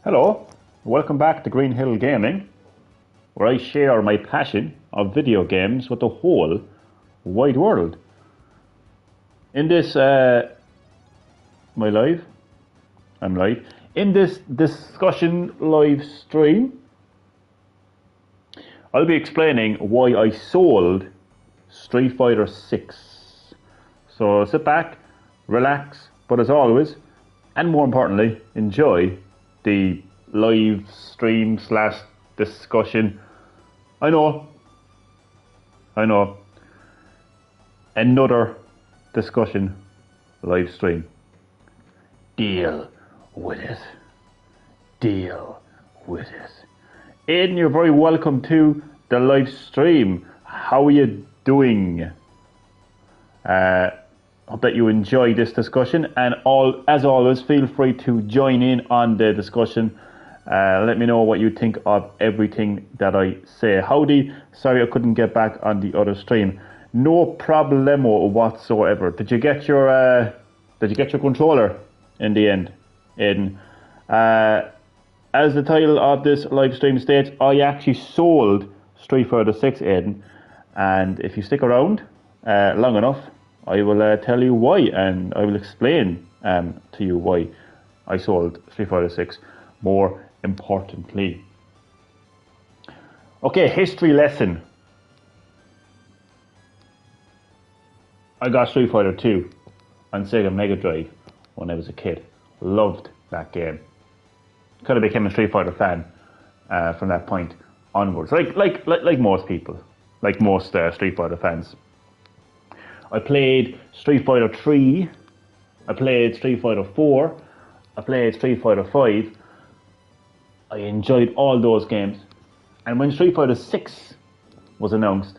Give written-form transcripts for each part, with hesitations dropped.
Hello, welcome back to Green Hill Gaming, where I share my passion of video games with the whole wide world. In this, my live? I'm live. In this discussion live stream, I'll be explaining why I sold Street Fighter 6. So sit back, relax, but as always, and more importantly, enjoy the live stream / discussion. I know. Another discussion live stream. Deal with it. Aidan, you're very welcome to the live stream. How are you doing? Hope that you enjoy this discussion, and as always, feel free to join in on the discussion. Let me know what you think of everything that I say. Howdy, sorry I couldn't get back on the other stream. No problemo whatsoever. Did you get your controller in the end, Aidan? As the title of this live stream states, I actually sold Street Fighter 6, Aidan, and if you stick around long enough, I will tell you why, and I will explain to you why I sold Street Fighter 6 more importantly. Okay, history lesson. I got Street Fighter 2 on Sega Mega Drive when I was a kid. Loved that game. Kind of became a Street Fighter fan from that point onwards. Like most people, like most Street Fighter fans. I played Street Fighter 3, I played Street Fighter 4, I played Street Fighter 5. I enjoyed all those games. And when Street Fighter 6 was announced,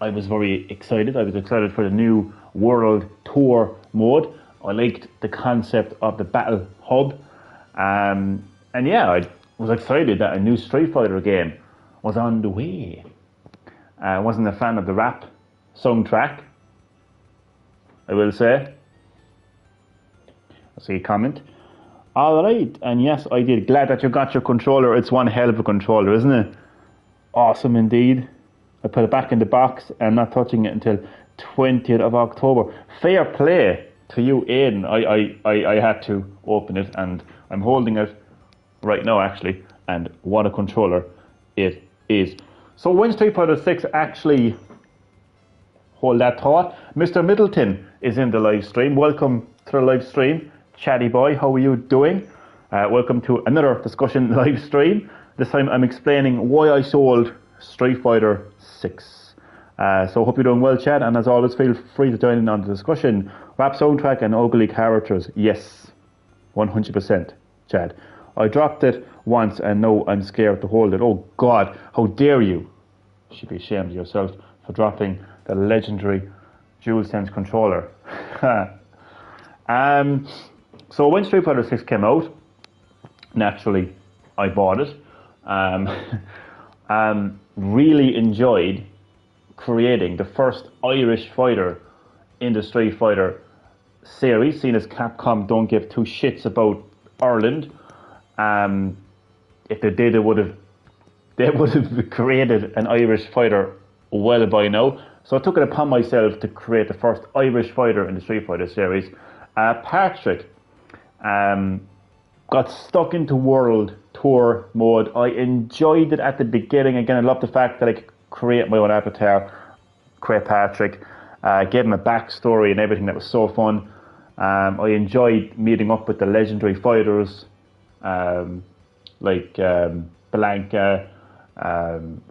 I was very excited. I was excited for the new World Tour mode. I liked the concept of the Battle Hub. And yeah, I was excited that a new Street Fighter game was on the way. I wasn't a fan of the rap soundtrack, I will say. I see a comment. Alright, and yes, I did. Glad that you got your controller. It's one hell of a controller, isn't it? Awesome indeed. I put it back in the box and I'm not touching it until 20th of October. Fair play to you, Aidan. I had to open it and I'm holding it right now actually, and what a controller it is. So when Street Fighter 6 actually, hold that thought, Mr. Middleton is in the live stream. Welcome to the live stream. Chatty boy, how are you doing? Welcome to another discussion live stream. This time I'm explaining why I sold Street Fighter 6. So hope you're doing well, Chad, and as always, feel free to join in on the discussion. Rap soundtrack and ugly characters. Yes, 100%, Chad. I dropped it once and now I'm scared to hold it. Oh God, how dare you? You should be ashamed of yourself for dropping the legendary DualSense controller. So when Street Fighter 6 came out, naturally I bought it. Really enjoyed creating the first Irish fighter in the Street Fighter series, seeing as Capcom don't give two shits about Ireland. If they did, they would have created an Irish fighter well by now. So I took it upon myself to create the first Irish fighter in the Street Fighter series. Patrick got stuck into World Tour mode. I enjoyed it at the beginning. Again, I love the fact that I could create my own avatar, create Patrick, gave him a backstory and everything. That was so fun. I enjoyed meeting up with the legendary fighters like Blanka,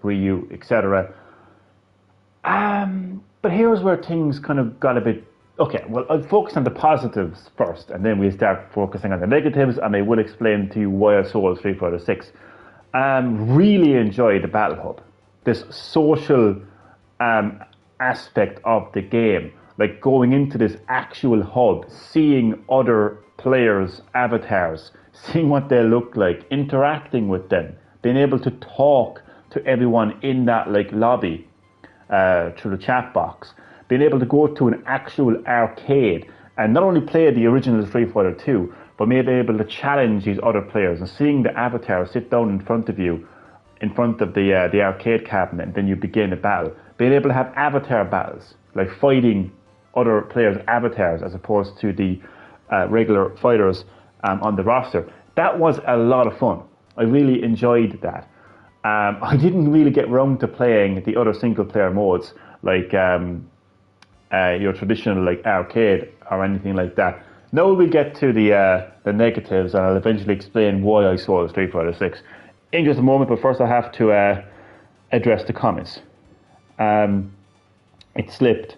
Ryu, etc. But here's where things kind of got a bit... Okay, well, I'll focus on the positives first, and then we'll start focusing on the negatives, and I will explain to you why I sold Street Fighter 6. Really enjoyed the Battle Hub, this social aspect of the game, like going into this actual hub, seeing other players' avatars, seeing what they look like, interacting with them, being able to talk to everyone in that like lobby through the chat box, being able to go to an actual arcade and not only play the original Street Fighter 2, but being able to challenge these other players and seeing the avatar sit down in front of you, in front of the arcade cabinet, and then you begin a battle. Being able to have avatar battles, like fighting other players' avatars as opposed to the regular fighters on the roster. That was a lot of fun. I really enjoyed that. I didn't really get round to playing the other single-player modes, like your traditional like arcade or anything like that. Now we get to the negatives, and I'll eventually explain why I sold Street Fighter 6 in just a moment. But first, I have to address the comments. It slipped.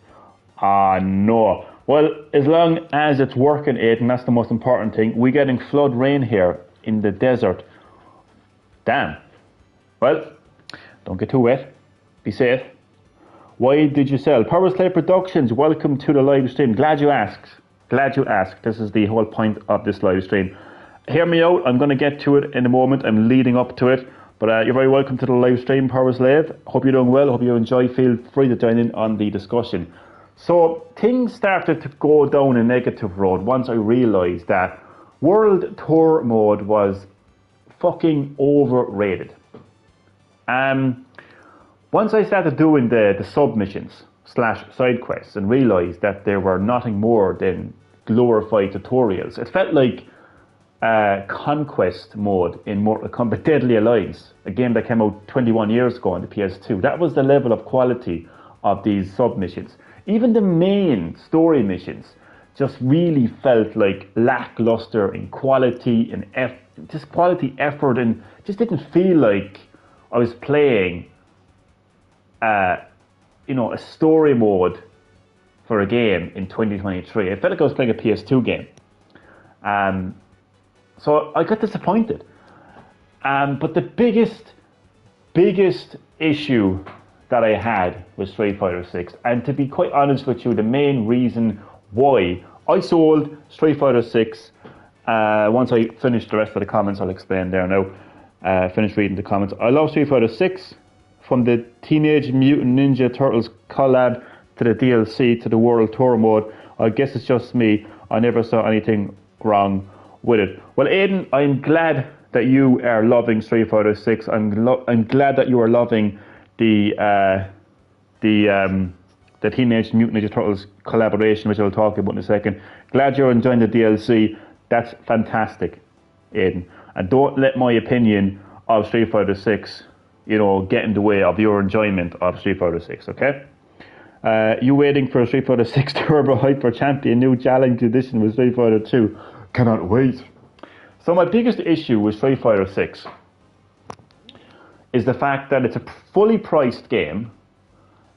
Ah, no. Well, as long as it's working, Aidan, that's the most important thing. We're getting flood rain here in the desert. Damn. Well, don't get too wet. Be safe. Why did you sell? Power Slave Productions, welcome to the live stream. Glad you asked. Glad you asked. This is the whole point of this live stream. Hear me out. I'm going to get to it in a moment. I'm leading up to it. But you're very welcome to the live stream, Power Slave. Hope you're doing well. Hope you enjoy. Feel free to join in on the discussion. So things started to go down a negative road once I realised that World Tour mode was fucking overrated. Once I started doing the sub-missions / side quests and realised that they were nothing more than glorified tutorials, it felt like conquest mode in Mortal Kombat Deadly Alliance, a game that came out 21 years ago on the PS2. That was the level of quality of these sub-missions. Even the main story missions just really felt like lackluster in quality and just quality effort, and just didn't feel like I was playing a story mode for a game in 2023. It felt like I was playing a PS2 game. So I got disappointed. But the biggest issue that I had with Street Fighter 6, and to be quite honest with you, the main reason why I sold Street Fighter 6, once I finish the rest of the comments, I'll explain there now. Finish reading the comments. I love Street Fighter 6, from the Teenage Mutant Ninja Turtles collab to the DLC to the World Tour mode. I guess it's just me. I never saw anything wrong with it. Well, Aidan, I'm glad that you are loving Street Fighter 6. I'm glad that you are loving the Teenage Mutant Ninja Turtles collaboration, which I'll talk about in a second. Glad you're enjoying the DLC. That's fantastic, Aidan. And don't let my opinion of Street Fighter 6, get in the way of your enjoyment of Street Fighter 6, okay? You waiting for Street Fighter 6 Turbo Hyper Champion new challenge edition with Street Fighter 2? Cannot wait. So my biggest issue with Street Fighter 6 is the fact that it's a fully priced game.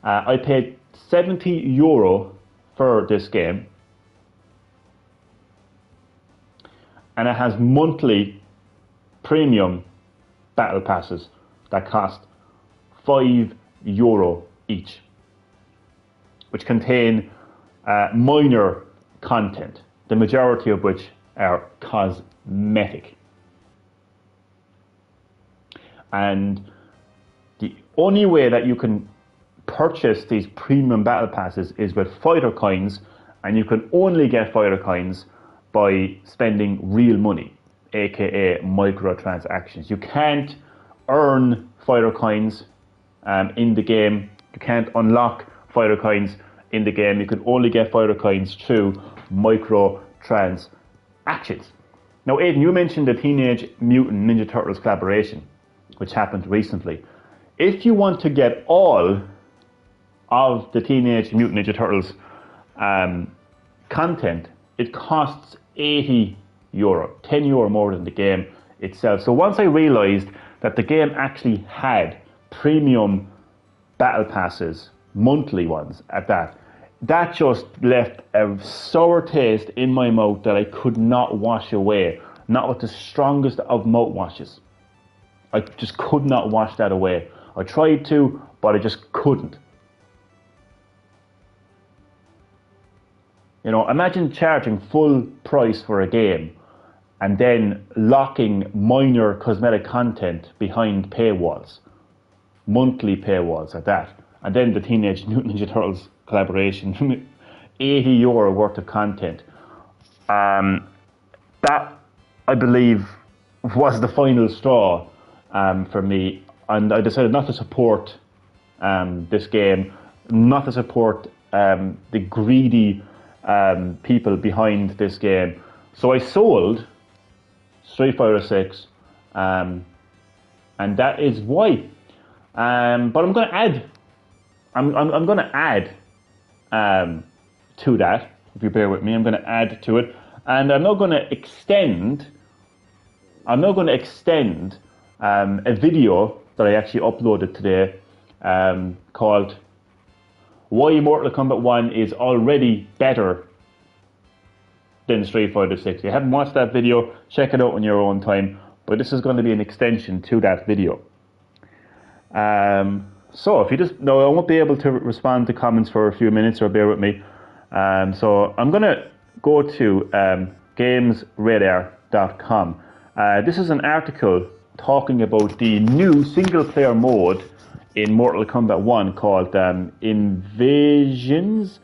I paid €70 for this game, and it has monthly premium battle passes that cost €5 each, which contain minor content, the majority of which are cosmetic. And the only way that you can purchase these premium battle passes is with fighter coins, and you can only get fighter coins by spending real money, aka microtransactions. You can't earn fighter coins in the game. You can't unlock fighter coins in the game. You can only get fighter coins through microtransactions. Now, Aidan, you mentioned the Teenage Mutant Ninja Turtles collaboration, which happened recently. If you want to get all of the Teenage Mutant Ninja Turtles content, it costs €80, €10 more than the game itself. So once I realised that the game actually had premium battle passes, monthly ones at that just left a sour taste in my mouth that I could not wash away. Not with the strongest of mouthwashes. I just could not wash that away. I tried to, but I just couldn't. Imagine charging full price for a game and then locking minor cosmetic content behind paywalls, monthly paywalls at that. And then the Teenage Mutant Ninja Turtles collaboration, €80 worth of content. that, I believe, was the final straw for me, and I decided not to support this game, not to support the greedy people behind this game. So I sold Street Fighter 6, and that is why. But I'm going to add, I'm going to add to that. If you bear with me, I'm going to add to it, and I'm not going to extend. I'm not going to extend a video that I actually uploaded today called "Why Mortal Kombat 1 is Already Better Than Street Fighter 6." If you haven't watched that video, check it out on your own time. But this is going to be an extension to that video. So if you just no, I won't be able to respond to comments for a few minutes, or bear with me. So I'm going to go to GamesRadar.com. This is an article talking about the new single-player mode in Mortal Kombat 1 called Invasions.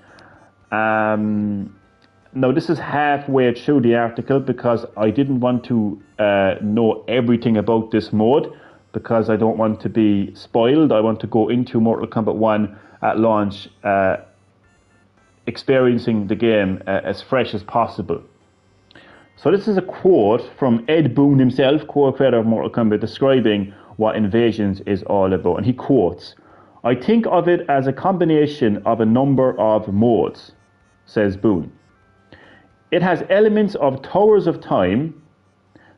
Now, this is halfway through the article because I didn't want to know everything about this mode, because I don't want to be spoiled. I want to go into Mortal Kombat 1 at launch experiencing the game as fresh as possible. So this is a quote from Ed Boon himself, co-creator of Mortal Kombat, describing what Invasions is all about. And he quotes, "I think of it as a combination of a number of modes," says Boon. "It has elements of Towers of Time,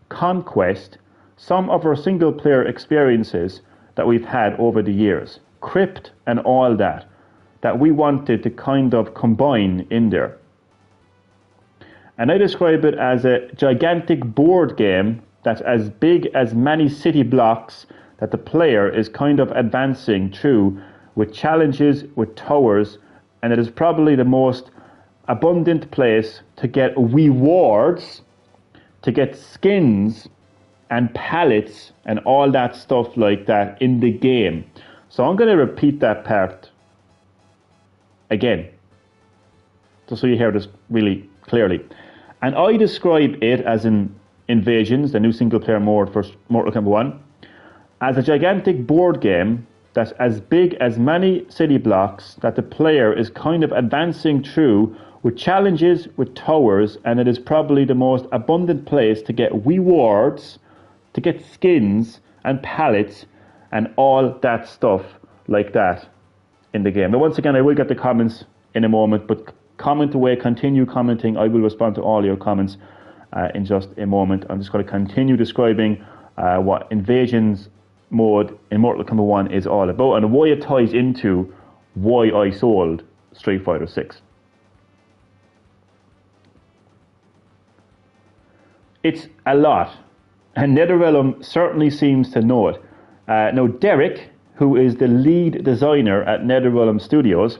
Conquest, some of our single-player experiences that we've had over the years, Crypt and all that we wanted to kind of combine in there. And I describe it as a gigantic board game that's as big as many city blocks that the player is kind of advancing through with challenges, with towers, and it is probably the most abundant place to get rewards, to get skins and pallets and all that stuff like that in the game." So I'm going to repeat that part again, just so you hear this really clearly. "And I describe it as in Invasions, the new single-player mode for Mortal Kombat 1, as a gigantic board game that's as big as many city blocks that the player is kind of advancing through with challenges, with towers, and it is probably the most abundant place to get rewards, to get skins and pallets and all that stuff like that in the game." Now, once again, I will get the comments in a moment, but comment away, continue commenting. I will respond to all your comments in just a moment. I'm just going to continue describing what Invasions mode in Mortal Kombat 1 is all about and why it ties into why I sold Street Fighter 6. It's a lot, and NetherRealm certainly seems to know it. Now, Derek, who is the lead designer at NetherRealm Studios,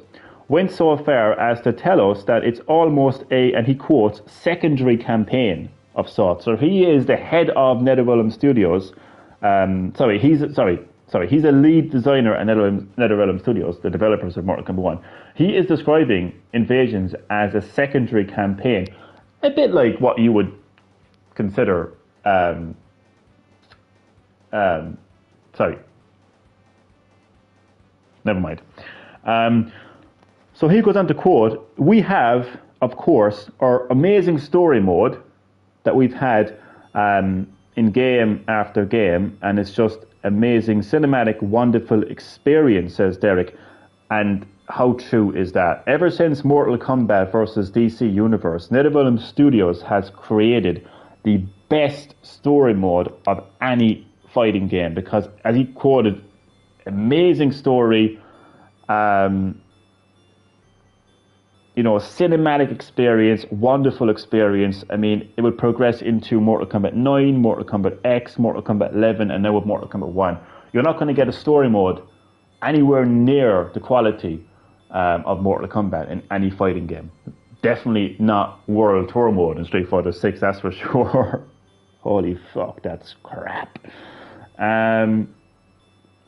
went so far as to tell us that it's almost a, and he quotes, secondary campaign of sorts. So he is the head of NetherRealm Studios. He's a lead designer at NetherRealm Studios, the developers of Mortal Kombat 1. He is describing Invasions as a secondary campaign, a bit like what you would consider never mind. So he goes on to quote, "We have, of course, our amazing story mode that we've had in game after game, and it's just amazing, cinematic, wonderful experience," says Derek. And how true is that? Ever since Mortal Kombat versus DC Universe, NetherRealm Studios has created the best story mode of any fighting game, because, as he quoted, amazing story, cinematic experience, wonderful experience. I mean, it would progress into Mortal Kombat 9, Mortal Kombat X, Mortal Kombat 11, and now with Mortal Kombat 1. You're not going to get a story mode anywhere near the quality of Mortal Kombat in any fighting game. Definitely not World Tour mode in Street Fighter 6, that's for sure. Holy fuck, that's crap.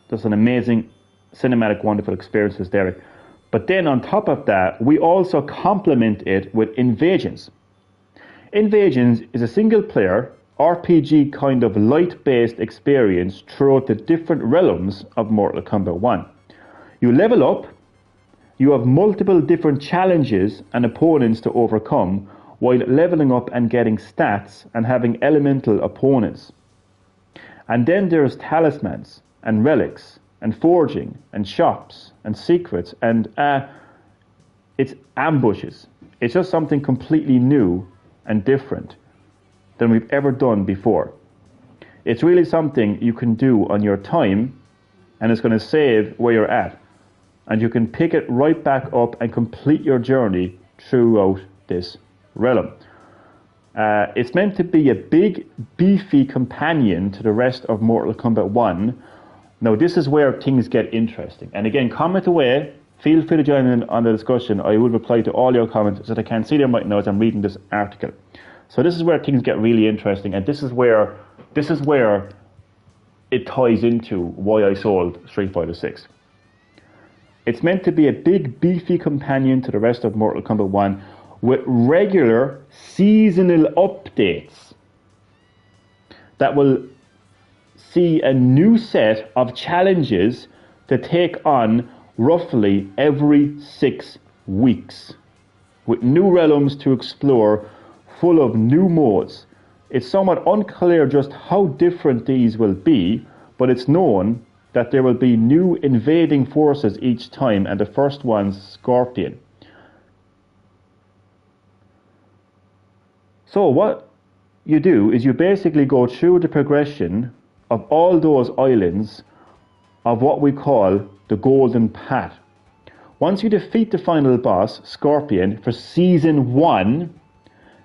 Just an amazing cinematic, wonderful experiences, Derek. But then on top of that, we also complement it with Invasions. Invasions is a single player RPG kind of light-based experience throughout the different realms of Mortal Kombat 1. You level up, you have multiple different challenges and opponents to overcome while leveling up and getting stats and having elemental opponents. And then there's talismans and relics and forging and shops and secrets and it's ambushes. It's just something completely new and different than we've ever done before. It's really something you can do on your time, and it's going to save where you're at. And you can pick it right back up and complete your journey throughout this realm. It's meant to be a big, beefy companion to the rest of Mortal Kombat 1. Now, this is where things get interesting. And again, comment away. Feel free to join in on the discussion. I will reply to all your comments so that I can see them right now as I'm reading this article. So this is where things get really interesting, and this is where it ties into why I sold Street Fighter 6. It's meant to be a big, beefy companion to the rest of Mortal Kombat 1 with regular seasonal updates that will see a new set of challenges to take on roughly every 6 weeks, with new realms to explore full of new modes. It's somewhat unclear just how different these will be, but it's known that there will be new invading forces each time, and the first one's Scorpion. So what you do is you basically go through the progression of all those islands of what we call the Golden Path. Once you defeat the final boss, Scorpion, for Season 1,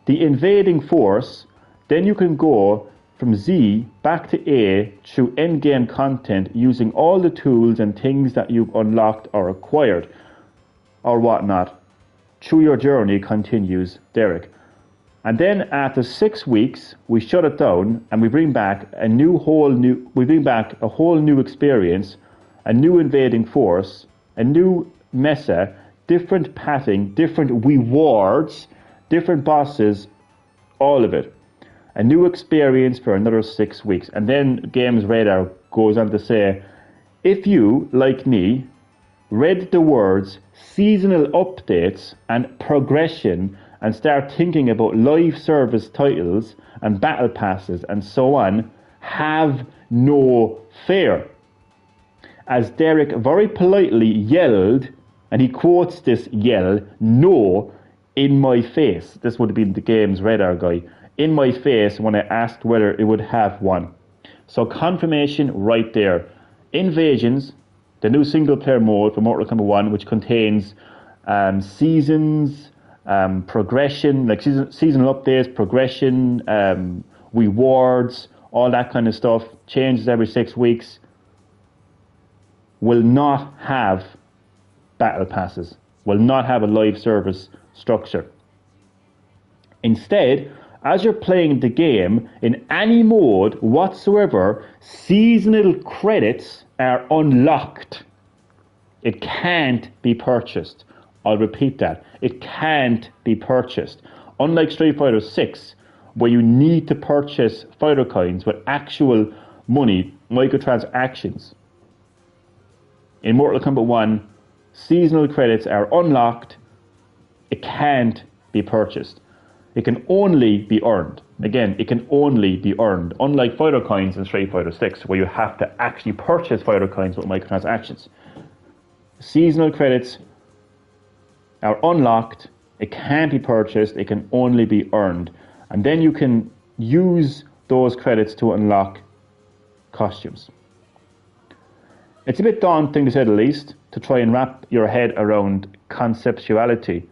the invading force, then you can go from Z back to A through endgame content using all the tools and things that you've unlocked or acquired or whatnot. Through your journey continues Derek. And then after 6 weeks, we shut it down and we bring back a whole new experience, a new invading force, a new mesa, different pathing, different rewards, different bosses, all of it. A new experience for another 6 weeks. And then Games Radar goes on to say, if you, like me, read the words seasonal updates and progression and start thinking about live service titles and battle passes and so on, have no fear. As Derek very politely yelled, and he quotes this yell, no, in my face. This would have been the Games Radar guy. In my face when I asked whether it would have one. So confirmation right there. Invasions, the new single player mode for Mortal Kombat 1, which contains seasons, progression, like seasonal updates, progression, rewards, all that kind of stuff, changes every 6 weeks, will not have battle passes, will not have a live service structure. Instead, as you're playing the game in any mode whatsoever, seasonal credits are unlocked. It can't be purchased. I'll repeat that. It can't be purchased. Unlike Street Fighter 6, where you need to purchase fighter coins with actual money, microtransactions. In Mortal Kombat 1, seasonal credits are unlocked. It can't be purchased. It can only be earned. Again, it can only be earned. Unlike fighter coins in Street Fighter 6, where you have to actually purchase fighter coins with microtransactions. Seasonal credits are unlocked. It can't be purchased. It can only be earned. And then you can use those credits to unlock costumes. It's a bit daunting, to say the least, to try and wrap your head around conceptuality.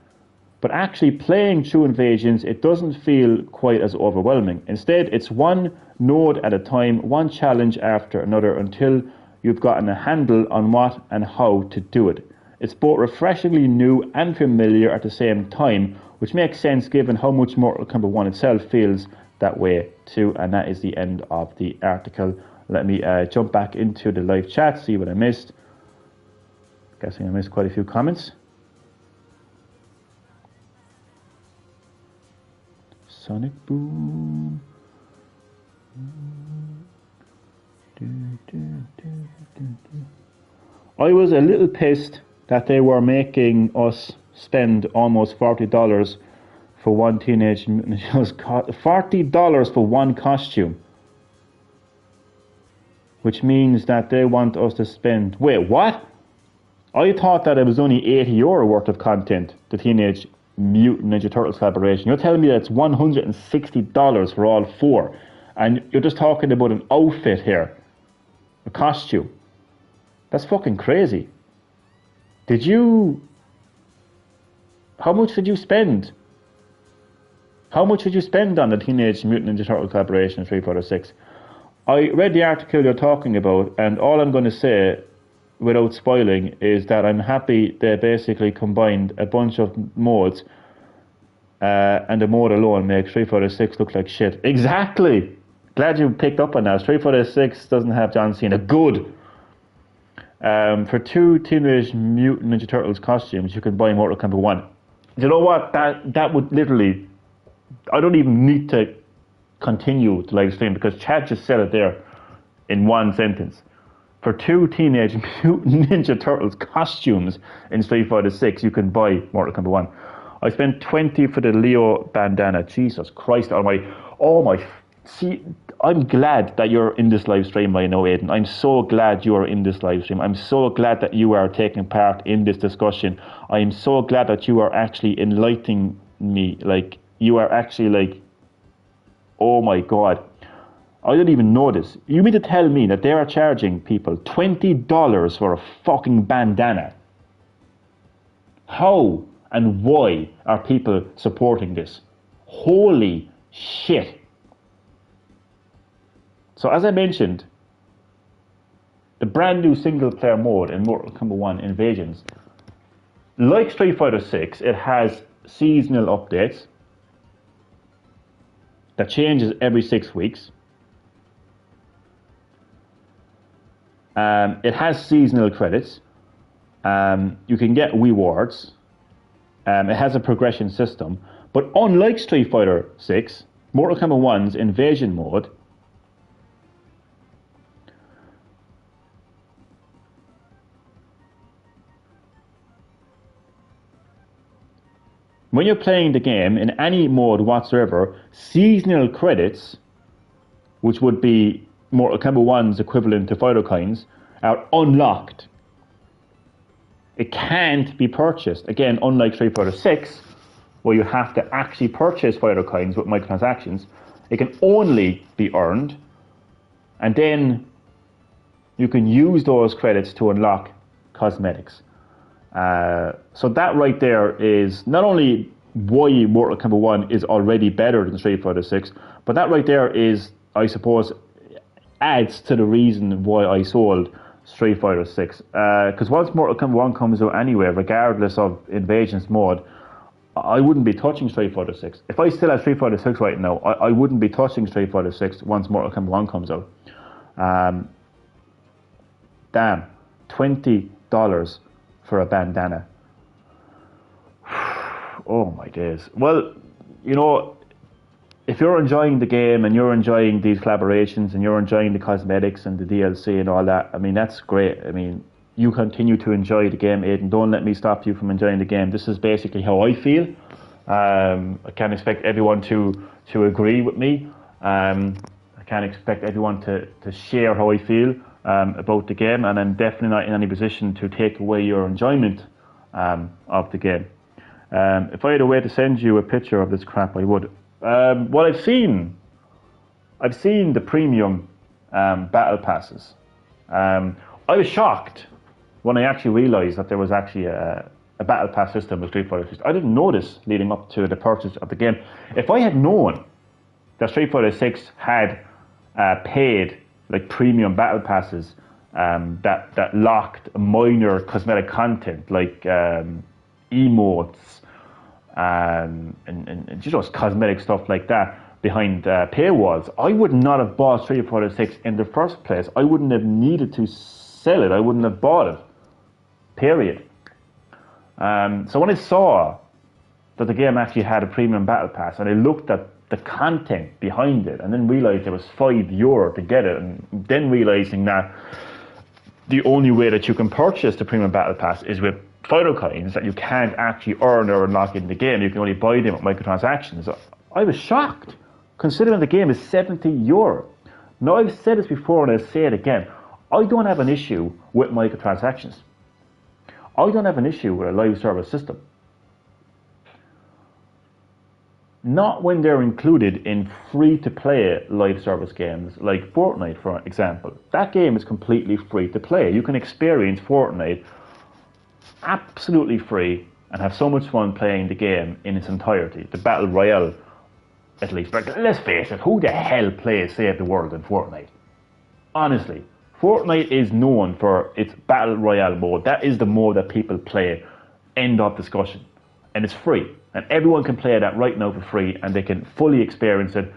But actually playing through Invasions, it doesn't feel quite as overwhelming. Instead, it's one node at a time, one challenge after another, until you've gotten a handle on what and how to do it. It's both refreshingly new and familiar at the same time, which makes sense given how much Mortal Kombat 1 itself feels that way too. And that is the end of the article. Let me jump back into the live chat, see what I missed. Guessing I missed quite a few comments. So Sonic Boom. I was a little pissed that they were making us spend almost $40 for one Teenage Mutant Ninja Turtles $40 for one costume. Which means that they want us to spend... Wait, what? I thought that it was only €80 worth of content, the Teenage Mutant Ninja Turtles collaboration. You're telling me that it's $160 for all four. And you're just talking about an outfit here. A costume. That's fucking crazy. How much did you spend? How much did you spend on the Teenage Mutant Ninja Turtle collaboration 346? I read the article you're talking about, and all I'm going to say, without spoiling, is that I'm happy they basically combined a bunch of modes, and the mode alone makes 346 look like shit. Exactly! Glad you picked up on that. 346 doesn't have John Cena. Good! For two Teenage Mutant Ninja Turtles costumes, you can buy Mortal Kombat 1. You know what? That would literally... I don't even need to continue the live stream because Chad just said it there in one sentence. For two Teenage Mutant Ninja Turtles costumes in Street Fighter 6, you can buy Mortal Kombat 1. I spent $20 for the Leo bandana. Jesus Christ almighty. Oh my... See, I'm glad that you're in this live stream right now, Aidan. I'm so glad you are in this live stream. I'm so glad that you are taking part in this discussion. I am so glad that you are actually enlightening me. Like, you are actually like... Oh my God. I didn't even know this. You mean to tell me that they are charging people $20 for a fucking bandana? How and why are people supporting this? Holy shit. So as I mentioned, the brand new single player mode in Mortal Kombat 1 Invasions, like Street Fighter 6, it has seasonal updates that changes every 6 weeks. It has seasonal credits. You can get rewards. It has a progression system. But unlike Street Fighter 6, Mortal Kombat 1's Invasion mode when you're playing the game in any mode whatsoever, seasonal credits, which would be Mortal Kombat 1's equivalent to Fighter Coins, are unlocked. It can't be purchased. Again, unlike Street Fighter 6, where you have to actually purchase Fighter Coins with microtransactions, it can only be earned, and then you can use those credits to unlock cosmetics. So that right there is not only why Mortal Kombat 1 is already better than Street Fighter 6, but that right there is, I suppose, adds to the reason why I sold Street Fighter 6. Because once Mortal Kombat 1 comes out anyway, regardless of Invasions mode, I wouldn't be touching Street Fighter 6. If I still have Street Fighter 6 right now, I wouldn't be touching Street Fighter 6 once Mortal Kombat 1 comes out. Damn, $20 for a bandana. Oh my days. Well, you know, if you're enjoying the game and you're enjoying these collaborations and you're enjoying the cosmetics and the DLC and all that, I mean, that's great. I mean, you continue to enjoy the game, Aidan. Don't let me stop you from enjoying the game. This is basically how I feel. I can't expect everyone to agree with me. I can't expect everyone to share how I feel about the game, and I'm definitely not in any position to take away your enjoyment of the game. If I had a way to send you a picture of this crap, I would. What I've seen the premium battle passes. I was shocked when I actually realised that there was actually a battle pass system with Street Fighter 6. I didn't know this leading up to the purchase of the game. If I had known that Street Fighter 6 had paid like premium battle passes that locked minor cosmetic content like emotes and just cosmetic stuff like that behind paywalls, I would not have bought Street Fighter 6 in the first place. I wouldn't have needed to sell it. I wouldn't have bought it. Period. So when I saw that the game actually had a premium battle pass, and I looked at the content behind it, and then realised it was €5 to get it, and then realising that the only way that you can purchase the premium battle pass is with fighter coins that you can't actually earn or unlock in the game. You can only buy them with microtransactions. I was shocked, considering the game is €70. Now, I've said this before and I'll say it again. I don't have an issue with microtransactions. I don't have an issue with a live service system. Not when they're included in free-to-play live service games like Fortnite, for example. That game is completely free to play. You can experience Fortnite absolutely free and have so much fun playing the game in its entirety. The Battle Royale, at least. But let's face it, who the hell plays Save the World in Fortnite? Honestly, Fortnite is known for its Battle Royale mode. That is the mode that people play. End of discussion. And it's free. And everyone can play that right now for free, and they can fully experience it.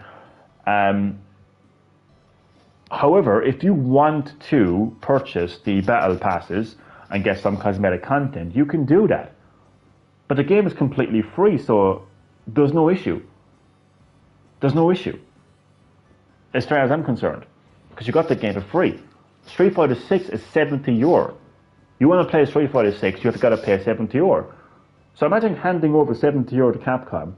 However, if you want to purchase the battle passes and get some cosmetic content, you can do that. But the game is completely free, so there's no issue. There's no issue, as far as I'm concerned, because you got the game for free. Street Fighter 6 is €70. You want to play Street Fighter 6, you have got to pay €70. So imagine handing over €70 to Capcom,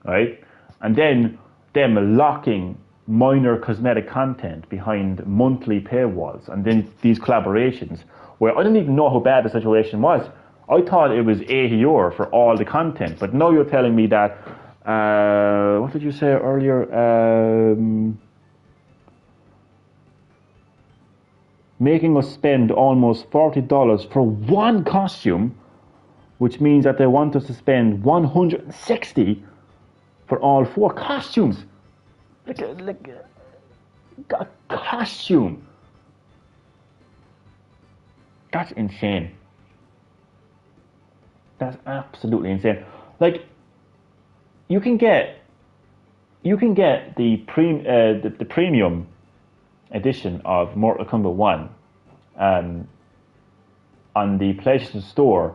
right? And then them locking minor cosmetic content behind monthly paywalls, and then these collaborations, where I didn't even know how bad the situation was. I thought it was €80 for all the content, but now you're telling me that, what did you say earlier? Making us spend almost $40 for one costume, which means that they want us to spend $160 for all 4 costumes. Like a costume. That's insane. That's absolutely insane. Like, you can get the premium edition of Mortal Kombat 1 on the PlayStation Store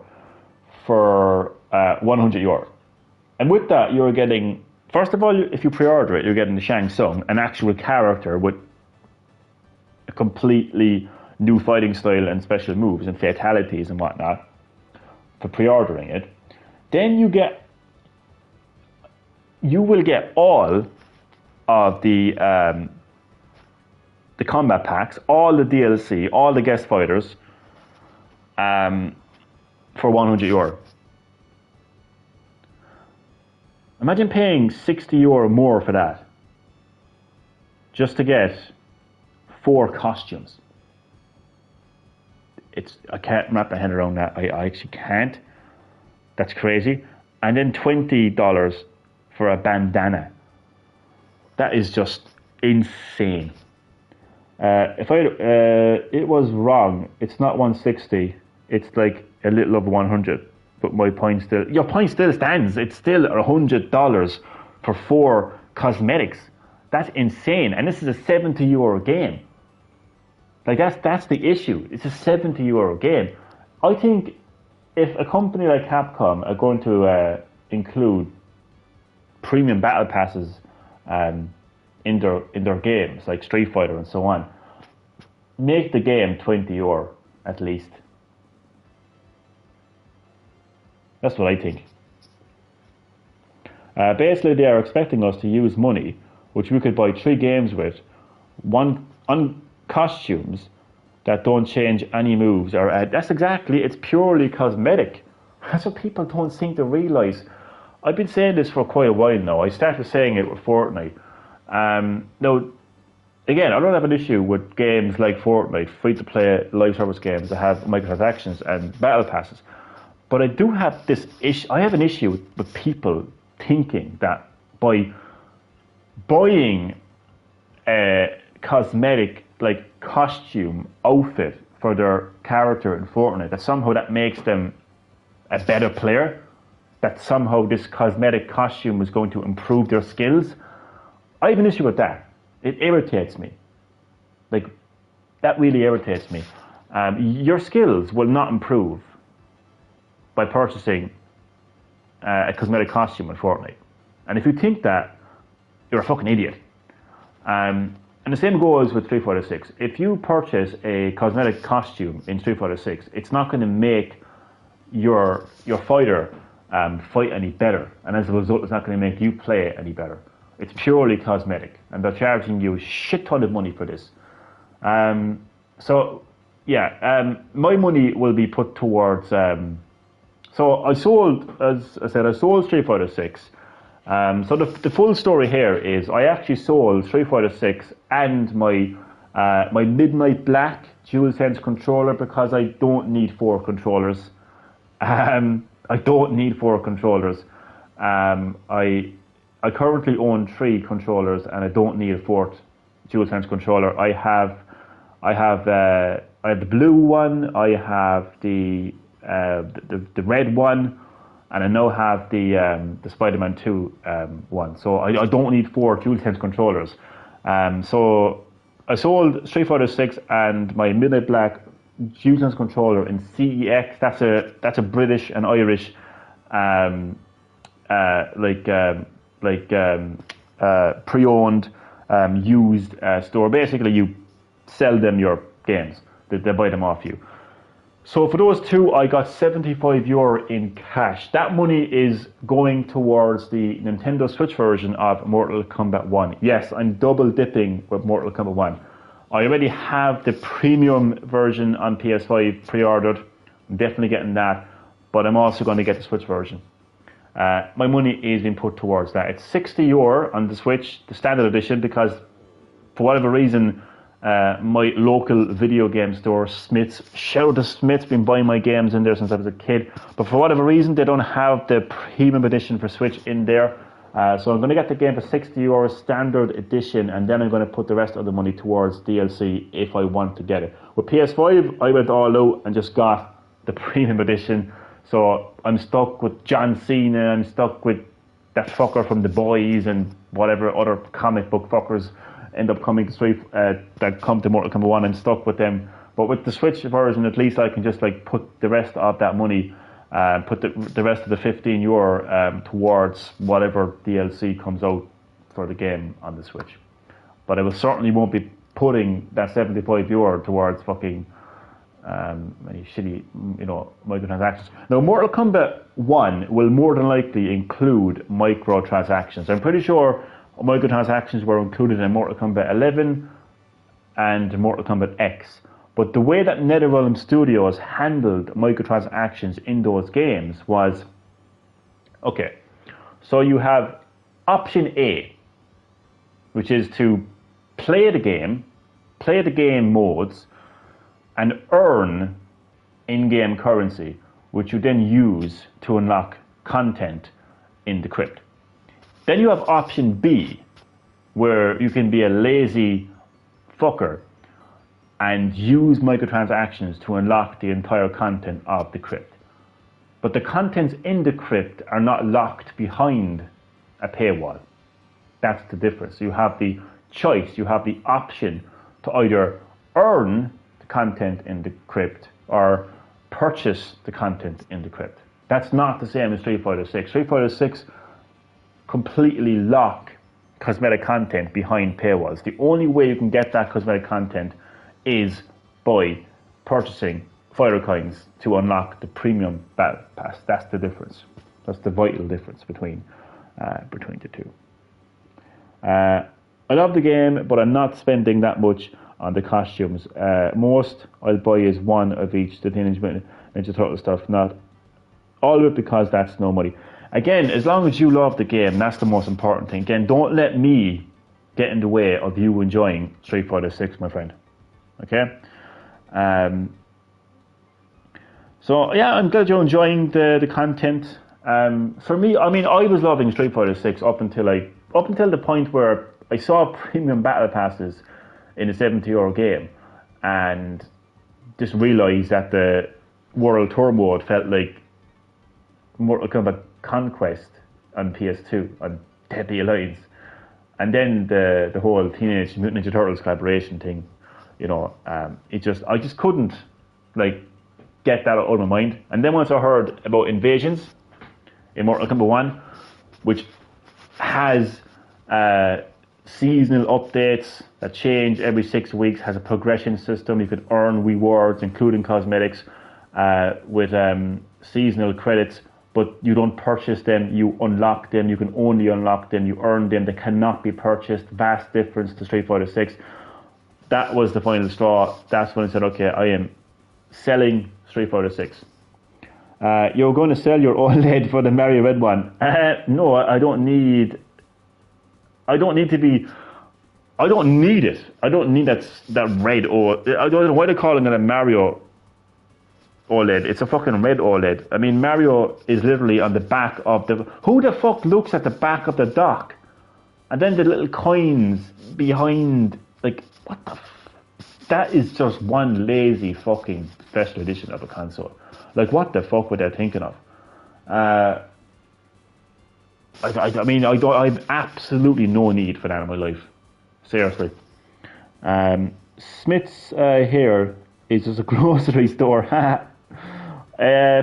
for €100. And with that, you're getting, first of all, if you pre-order it, you're getting the Shang Tsung, an actual character with a completely new fighting style and special moves and fatalities and whatnot for pre-ordering it. Then you will get all of the combat packs, all the DLC, all the guest fighters, for €100. Imagine paying €60 more for that, just to get 4 costumes. I can't wrap my head around that. I actually can't. That's crazy. And then $20 for a bandana. That is just insane. It was wrong. It's not 160. It's like a little over 100. But your point still stands. It's still $100 for 4 cosmetics. That's insane. And this is a €70 game. Like, that's the issue. It's a €70 game. I think if a company like Capcom are going to include premium battle passes in their games, like Street Fighter and so on, make the game €20 at least. That's what I think. Basically, they are expecting us to use money, which we could buy 3 games with, one on costumes that don't change any moves, or that's exactly, it's purely cosmetic. That's what people don't seem to realise. I've been saying this for quite a while now. I started saying it with Fortnite. Now, again, I don't have an issue with games like Fortnite, free-to-play live service games that have microtransactions and battle passes. But I do have this issue. I have an issue with people thinking that by buying a cosmetic, like, costume outfit for their character in Fortnite, that somehow that makes them a better player, that somehow this cosmetic costume is going to improve their skills. I have an issue with that. It irritates me. Like, that really irritates me. Your skills will not improve by purchasing a cosmetic costume in Fortnite. And if you think that, you're a fucking idiot. And the same goes with Street Fighter 6. If you purchase a cosmetic costume in Street Fighter 6, it's not going to make your fighter fight any better. And as a result, it's not going to make you play any better. It's purely cosmetic. And they're charging you a shit ton of money for this. My money will be put towards... so I sold, as I said, I sold Street Fighter 6. So the full story here is I actually sold Street Fighter 6 and my Midnight Black DualSense controller because I don't need 4 controllers. I don't need 4 controllers. I currently own 3 controllers and I don't need a 4th DualSense controller. I have the blue one. I have the red one. And I now have the Spider-Man 2 one. So I don't need 4 DualSense controllers. So I sold Street Fighter 6 and my Midnight Black DualSense controller in CEX. That's a British and Irish pre-owned used store. Basically, you sell them your games. They buy them off you. So for those 2, I got €75 in cash. That money is going towards the Nintendo Switch version of Mortal Kombat 1. Yes, I'm double dipping with Mortal Kombat 1. I already have the premium version on PS5 pre-ordered. I'm definitely getting that, but I'm also going to get the Switch version. My money is being put towards that. It's €60 on the Switch, the standard edition, because for whatever reason, my local video game store, Smith's, shout out to Smith's, been buying my games in there since I was a kid, but for whatever reason they don't have the premium edition for Switch in there, so I'm going to get the game for €60 standard edition, and then I'm going to put the rest of the money towards DLC if I want to get it. With PS5 I went all out and just got the premium edition, so I'm stuck with John Cena, I'm stuck with that fucker from The Boys and whatever other comic book fuckers end up coming to that come to Mortal Kombat 1. I'm stuck with them. But with the Switch version, at least I can just put the rest of that money, put the rest of the €15 towards whatever DLC comes out for the game on the Switch. But I certainly won't be putting that €75 towards fucking any shitty, microtransactions. Now, Mortal Kombat 1 will more than likely include microtransactions. I'm pretty sure microtransactions were included in Mortal Kombat 11 and Mortal Kombat X. But the way that NetherRealm Studios handled microtransactions in those games was, okay, so you have option A, which is to play the game modes, and earn in-game currency, which you then use to unlock content in the crypt. Then you have option B, where you can be a lazy fucker and use microtransactions to unlock the entire content of the crypt. But the contents in the crypt are not locked behind a paywall. That's the difference. You have the choice, you have the option to either earn the content in the crypt or purchase the content in the crypt. That's not the same as Street Fighter 6. Street Fighter 6 completely lock cosmetic content behind paywalls. The only way you can get that cosmetic content is by purchasing fighter coins to unlock the premium battle pass. That's the difference. That's the vital difference between the two. I love the game, but I'm not spending that much on the costumes. Most I'll buy is one of each, the Teenage Mutant Ninja Turtle stuff, not all of it, because that's no money. Again, as long as you love the game, that's the most important thing. Again, don't let me get in the way of you enjoying Street Fighter 6, my friend. Okay? So, yeah, I'm glad you're enjoying the content. For me, I mean, I was loving Street Fighter 6 up until the point where I saw premium battle passes in a €70 game and just realised that the World Tour mode felt like Mortal Kombat Conquest on PS2 on Deadly Alliance, and then the whole Teenage Mutant Ninja Turtles collaboration thing, I just couldn't get that out of my mind. And then once I heard about Invasions in Mortal Kombat 1, which has seasonal updates that change every 6 weeks, has a progression system. You can earn rewards, including cosmetics, with seasonal credits, but you don't purchase them, you unlock them. You can only unlock them, you earn them, they cannot be purchased. Vast difference to Street Fighter 6. That was the final straw. That's when I said, okay, I am selling Street Fighter 6. You're going to sell your OLED for the Mario Red one. No, I don't need it. I don't need it. I don't need that red OLED. I don't know why they're calling it a Mario OLED. It's a fucking red OLED. I mean, Mario is literally on the back of the... Who the fuck looks at the back of the dock? And then the little coins behind... Like, what the... That is just one lazy fucking special edition of a console. Like, what the fuck were they thinking of? I mean, I have absolutely no need for that in my life. Seriously. Smith's here is just a grocery store.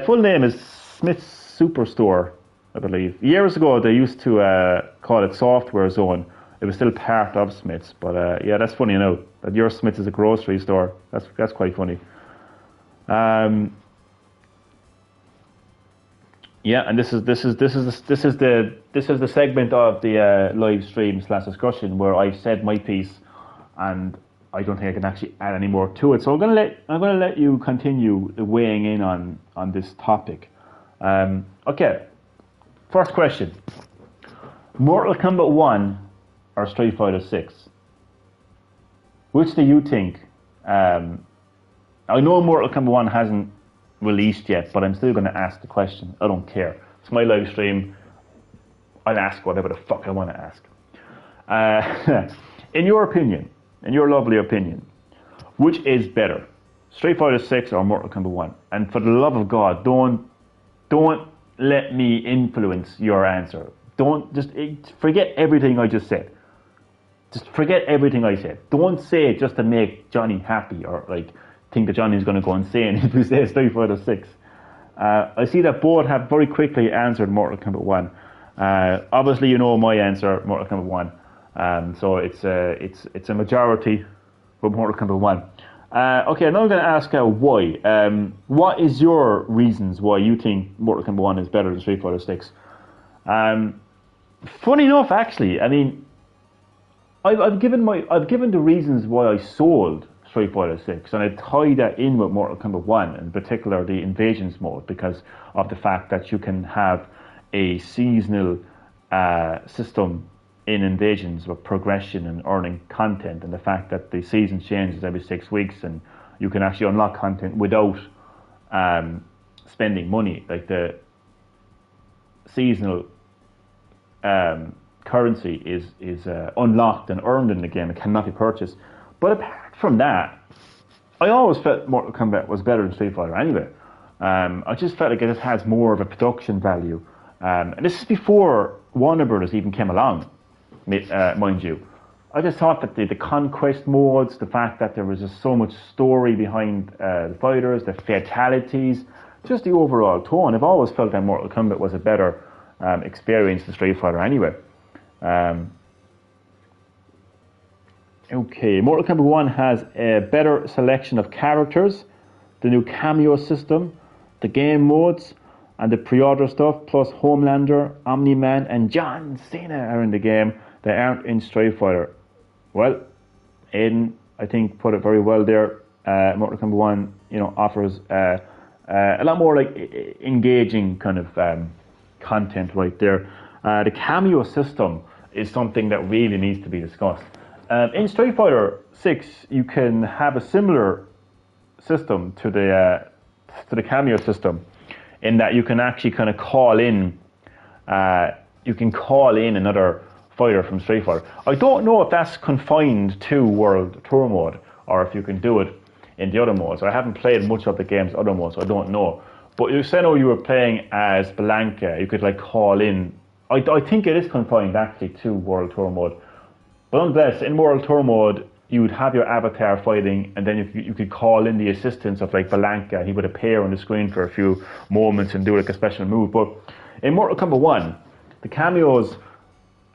Full name is Smith's Superstore, I believe. Years ago, they used to call it Software Zone. It was still part of Smith's, but yeah, that's funny enough that your Smith's is a grocery store. That's quite funny. Yeah, and this is the segment of the live stream / discussion where I've said my piece, and I don't think I can actually add any more to it. So I'm gonna let you continue weighing in on this topic. Okay, first question: Mortal Kombat 1 or Street Fighter 6? Which do you think? I know Mortal Kombat 1 hasn't released yet, but I'm still going to ask the question. I don't care. It's my live stream. I'll ask whatever the fuck I want to ask. In your opinion, in your lovely opinion, which is better, Street Fighter 6 or Mortal Kombat 1? And for the love of God, don't let me influence your answer. Just forget everything I just said. Just forget everything I said. Don't say it just to make Johnny happy or like think that Johnny's going to go insane if you say Street Fighter 6. I see that both have very quickly answered Mortal Kombat 1. Obviously, you know my answer, Mortal Kombat 1. So it's a majority for Mortal Kombat 1. Okay, now I'm going to ask why. What is your reasons why you think Mortal Kombat 1 is better than Street Fighter 6? Funny enough, actually, I mean, I've given the reasons why I sold Street Fighter 6, and I tie that in with Mortal Kombat 1, in particular the Invasions mode, because of the fact that you can have a seasonal system in Invasions with progression and earning content, and the fact that the season changes every 6 weeks and you can actually unlock content without spending money. Like the seasonal currency is unlocked and earned in the game. It cannot be purchased. But apart from that, I always felt Mortal Kombat was better than Street Fighter anyway. I just felt like it just has more of a production value. And this is before Warner Brothers even came along, mind you. I just thought that the conquest modes, the fact that there was just so much story behind the fighters, the fatalities, just the overall tone. I've always felt that Mortal Kombat was a better experience than Street Fighter anyway. Okay, Mortal Kombat 1 has a better selection of characters, the new cameo system, the game modes, and the pre-order stuff, plus Homelander, Omni-Man, and John Cena are in the game. They aren't in Street Fighter. Well, Aiden, I think, put it very well there. Mortal Kombat 1, offers a lot more like engaging kind of content right there. The cameo system is something that really needs to be discussed. In Street Fighter 6, you can have a similar system to the cameo system, in that you can actually kind of call in another fighter from Street Fighter. I don't know if that's confined to World Tour mode or if you can do it in the other modes. I haven't played much of the game's other modes, so I don't know. But you said, you were playing as Blanca. You could call in. I think it is confined actually to World Tour mode. But nonetheless, in World Tour mode, you would have your avatar fighting, and then you could call in the assistance of Blanca. He would appear on the screen for a few moments and do a special move. But In Mortal Kombat 1, the cameos,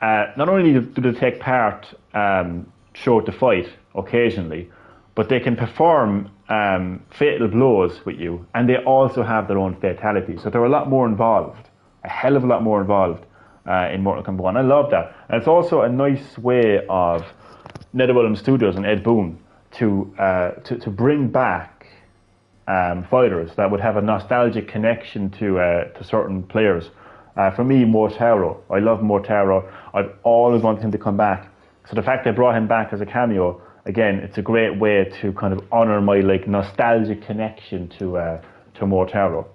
not only do they take part throughout the fight occasionally, but they can perform fatal blows with you, and they also have their own fatalities. So they're a lot more involved, a hell of a lot more involved in Mortal Kombat 1. I love that. And it's also a nice way of NetherRealm Studios and Ed Boon to bring back fighters that would have a nostalgic connection to certain players. For me, Mortaro. I love Mortaro. I've always wanted him to come back. So the fact they brought him back as a cameo, again, it's a great way to kind of honor my like nostalgic connection to Mortaro.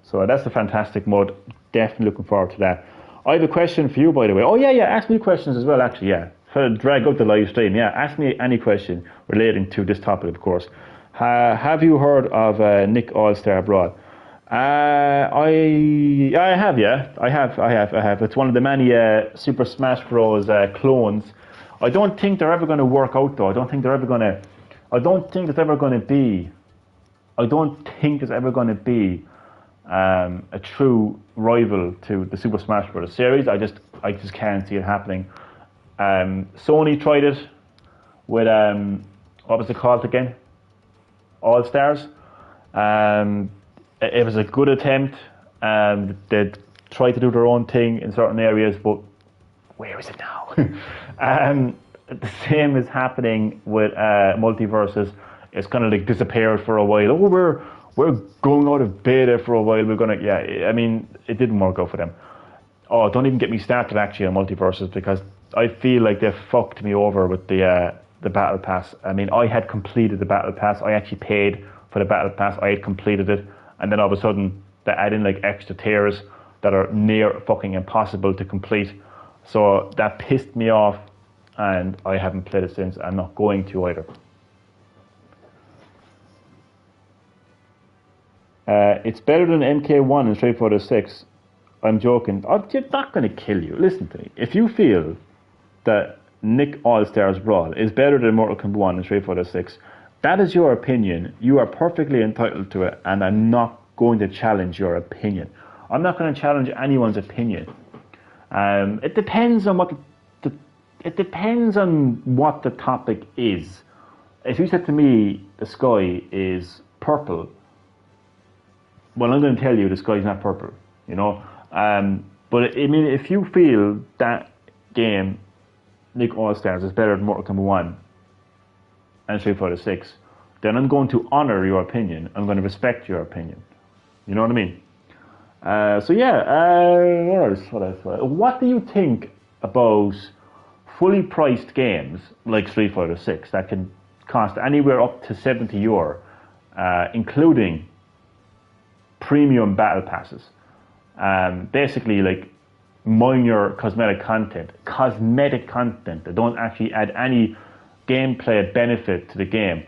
So that's a fantastic mod. Definitely looking forward to that. I have a question for you, by the way. Oh yeah, ask me questions as well, actually, yeah. So drag up the live stream, yeah. Ask me any question relating to this topic, of course. Have you heard of Nick All-Star Abroad? I have, yeah. I have. It's one of the many Super Smash Bros. Clones. I don't think they're ever going to work out, though. I don't think there's ever going to be a true rival to the Super Smash Bros. Series. I just can't see it happening. Sony tried it with what was it called again? All Stars. It was a good attempt. They tried to do their own thing in certain areas, but where is it now? The same is happening with Multiverses. It's kind of like disappeared for a while. Oh, we're going out of beta for a while. I mean, it didn't work out for them. Oh, don't even get me started actually on Multiverses, because I feel like they fucked me over with the Battle Pass. I mean, I had completed the Battle Pass. I actually paid for the Battle Pass. I had completed it. And then all of a sudden, they add in like extra tiers that are near fucking impossible to complete. So that pissed me off, and I haven't played it since. I'm not going to either. It's better than MK1 and Street Fighter 6. I'm joking. I'm not going to kill you. Listen to me. If you feel that Nick All-Stars Brawl is better than Mortal Kombat 1 and Street Fighter 6, that is your opinion. You are perfectly entitled to it, and I'm not going to challenge your opinion. I'm not going to challenge anyone's opinion. It depends on what the topic is. If you said to me the sky is purple, well, I'm going to tell you the sky is not purple. You know. But I mean, if you feel that game, Nick All-Stars, is better than Mortal Kombat 1 and Street Fighter 6, then I'm going to honor your opinion. I'm going to respect your opinion. You know what I mean? So yeah, what else? What do you think about fully priced games like Street Fighter 6 that can cost anywhere up to €70, including premium battle passes? Basically like minor cosmetic content that don't actually add any gameplay benefit to the game,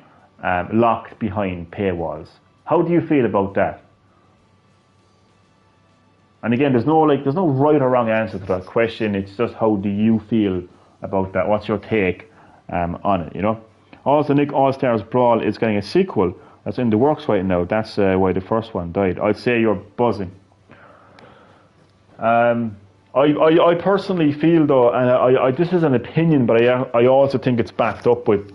locked behind paywalls. How do you feel about that? And again, there's no right or wrong answer to that question. It's just, how do you feel about that? What's your take on it, you know? Also, Nick All-Stars Brawl is getting a sequel that's in the works right now. That's why the first one died. I'd say you're buzzing. I personally feel, though, and I this is an opinion, but I also think it's backed up with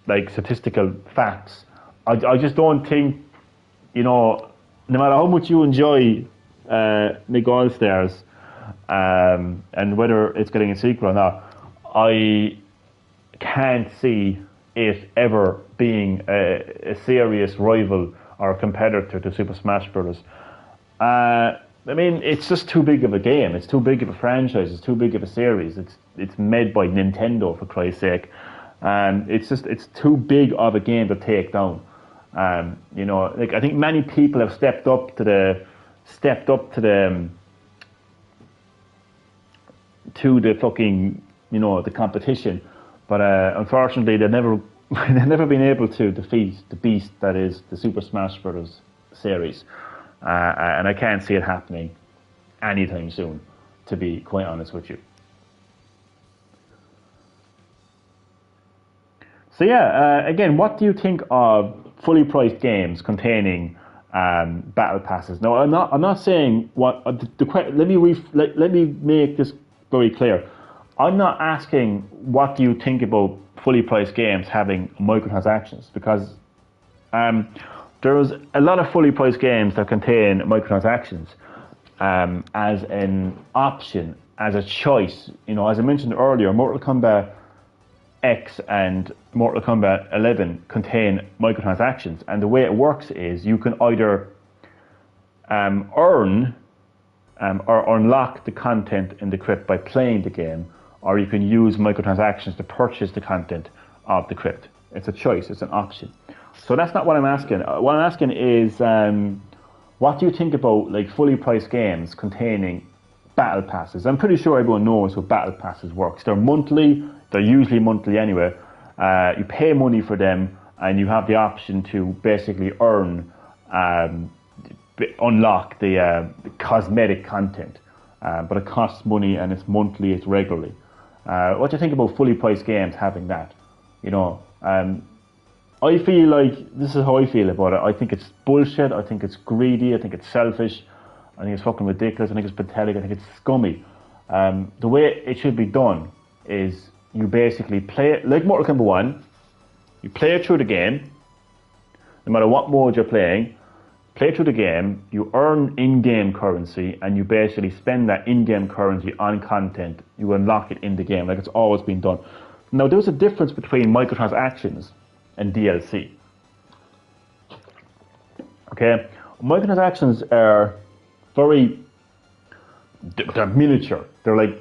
like statistical facts. I just don't think, you know, no matter how much you enjoy Nick All-Stars, and whether it's getting a sequel or not, I can't see it ever being a serious rival or competitor to Super Smash Bros. I mean, it's just too big of a game. It's too big of a franchise. It's too big of a series. It's made by Nintendo, for Christ's sake. It's too big of a game to take down. You know, like, I think many people have stepped up to the fucking, you know, the competition, but unfortunately they've never been able to defeat the beast that is the Super Smash Bros. Series. And I can't see it happening anytime soon, to be quite honest with you. So yeah, again, what do you think of fully priced games containing battle passes. No, I'm not saying what let me make this very clear. I'm not asking what do you think about fully priced games having microtransactions, because there's a lot of fully priced games that contain microtransactions as an option, as a choice. As I mentioned earlier, Mortal Kombat X and Mortal Kombat 11 contain microtransactions, and the way it works is you can either earn or unlock the content in the crypt by playing the game, or you can use microtransactions to purchase the content of the crypt. It's a choice, it's an option. So that's not what I'm asking. What I'm asking is, what do you think about fully priced games containing battle passes? I'm pretty sure everyone knows how battle passes works. They're monthly. They're usually monthly anyway. You pay money for them, and you have the option to basically unlock the cosmetic content. But it costs money, and it's monthly, it's regularly. What do you think about fully priced games having that? I feel like, this is how I feel about it. I think it's bullshit. I think it's greedy. I think it's selfish. I think it's fucking ridiculous. I think it's pathetic. I think it's scummy. The way it should be done is you basically play it like Mortal Kombat 1. You play it through the game, no matter what mode you're playing. Play through the game, you earn in-game currency, and you basically spend that in-game currency on content. You unlock it in the game, like it's always been done. Now, there's a difference between microtransactions and DLC. Okay? Microtransactions are they're miniature. They're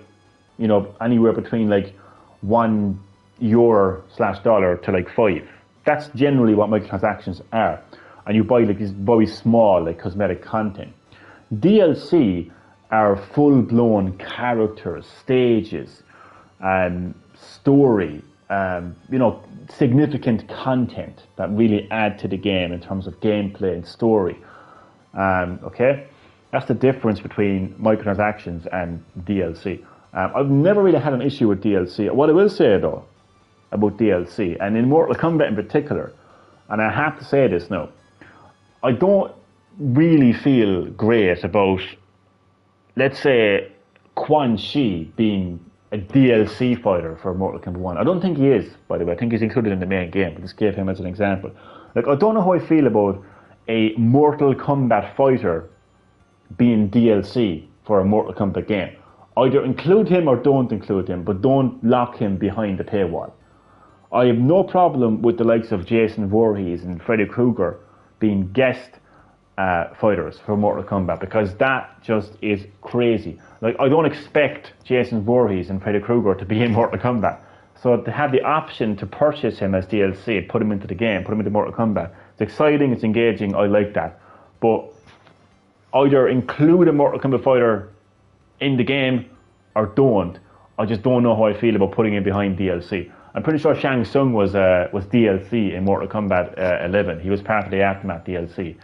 anywhere between €1/$ to $5. That's generally what microtransactions are. And you buy these very small cosmetic content. DLC are full-blown characters, stages, story, significant content that really add to the game in terms of gameplay and story. Okay, that's the difference between microtransactions and DLC. I've never really had an issue with DLC. What I will say though about DLC, and in Mortal Kombat in particular, and I have to say this now, I don't really feel great about, let's say, Quan Chi being a DLC fighter for Mortal Kombat 1. I don't think he is, by the way. I think he's included in the main game, but just gave him as an example. I don't know how I feel about a Mortal Kombat fighter being DLC for a Mortal Kombat game. Either include him or don't include him, but don't lock him behind the paywall. I have no problem with the likes of Jason Voorhees and Freddy Krueger being guest fighters for Mortal Kombat, because that just is crazy. I don't expect Jason Voorhees and Freddy Krueger to be in Mortal Kombat. So to have the option to purchase him as DLC, put him into the game, put him into Mortal Kombat, it's exciting, it's engaging, I like that. But either include a Mortal Kombat fighter in the game or don't. I just don't know how I feel about putting him behind DLC. I'm pretty sure Shang Tsung was DLC in Mortal Kombat 11. He was part of the Aftermath DLC.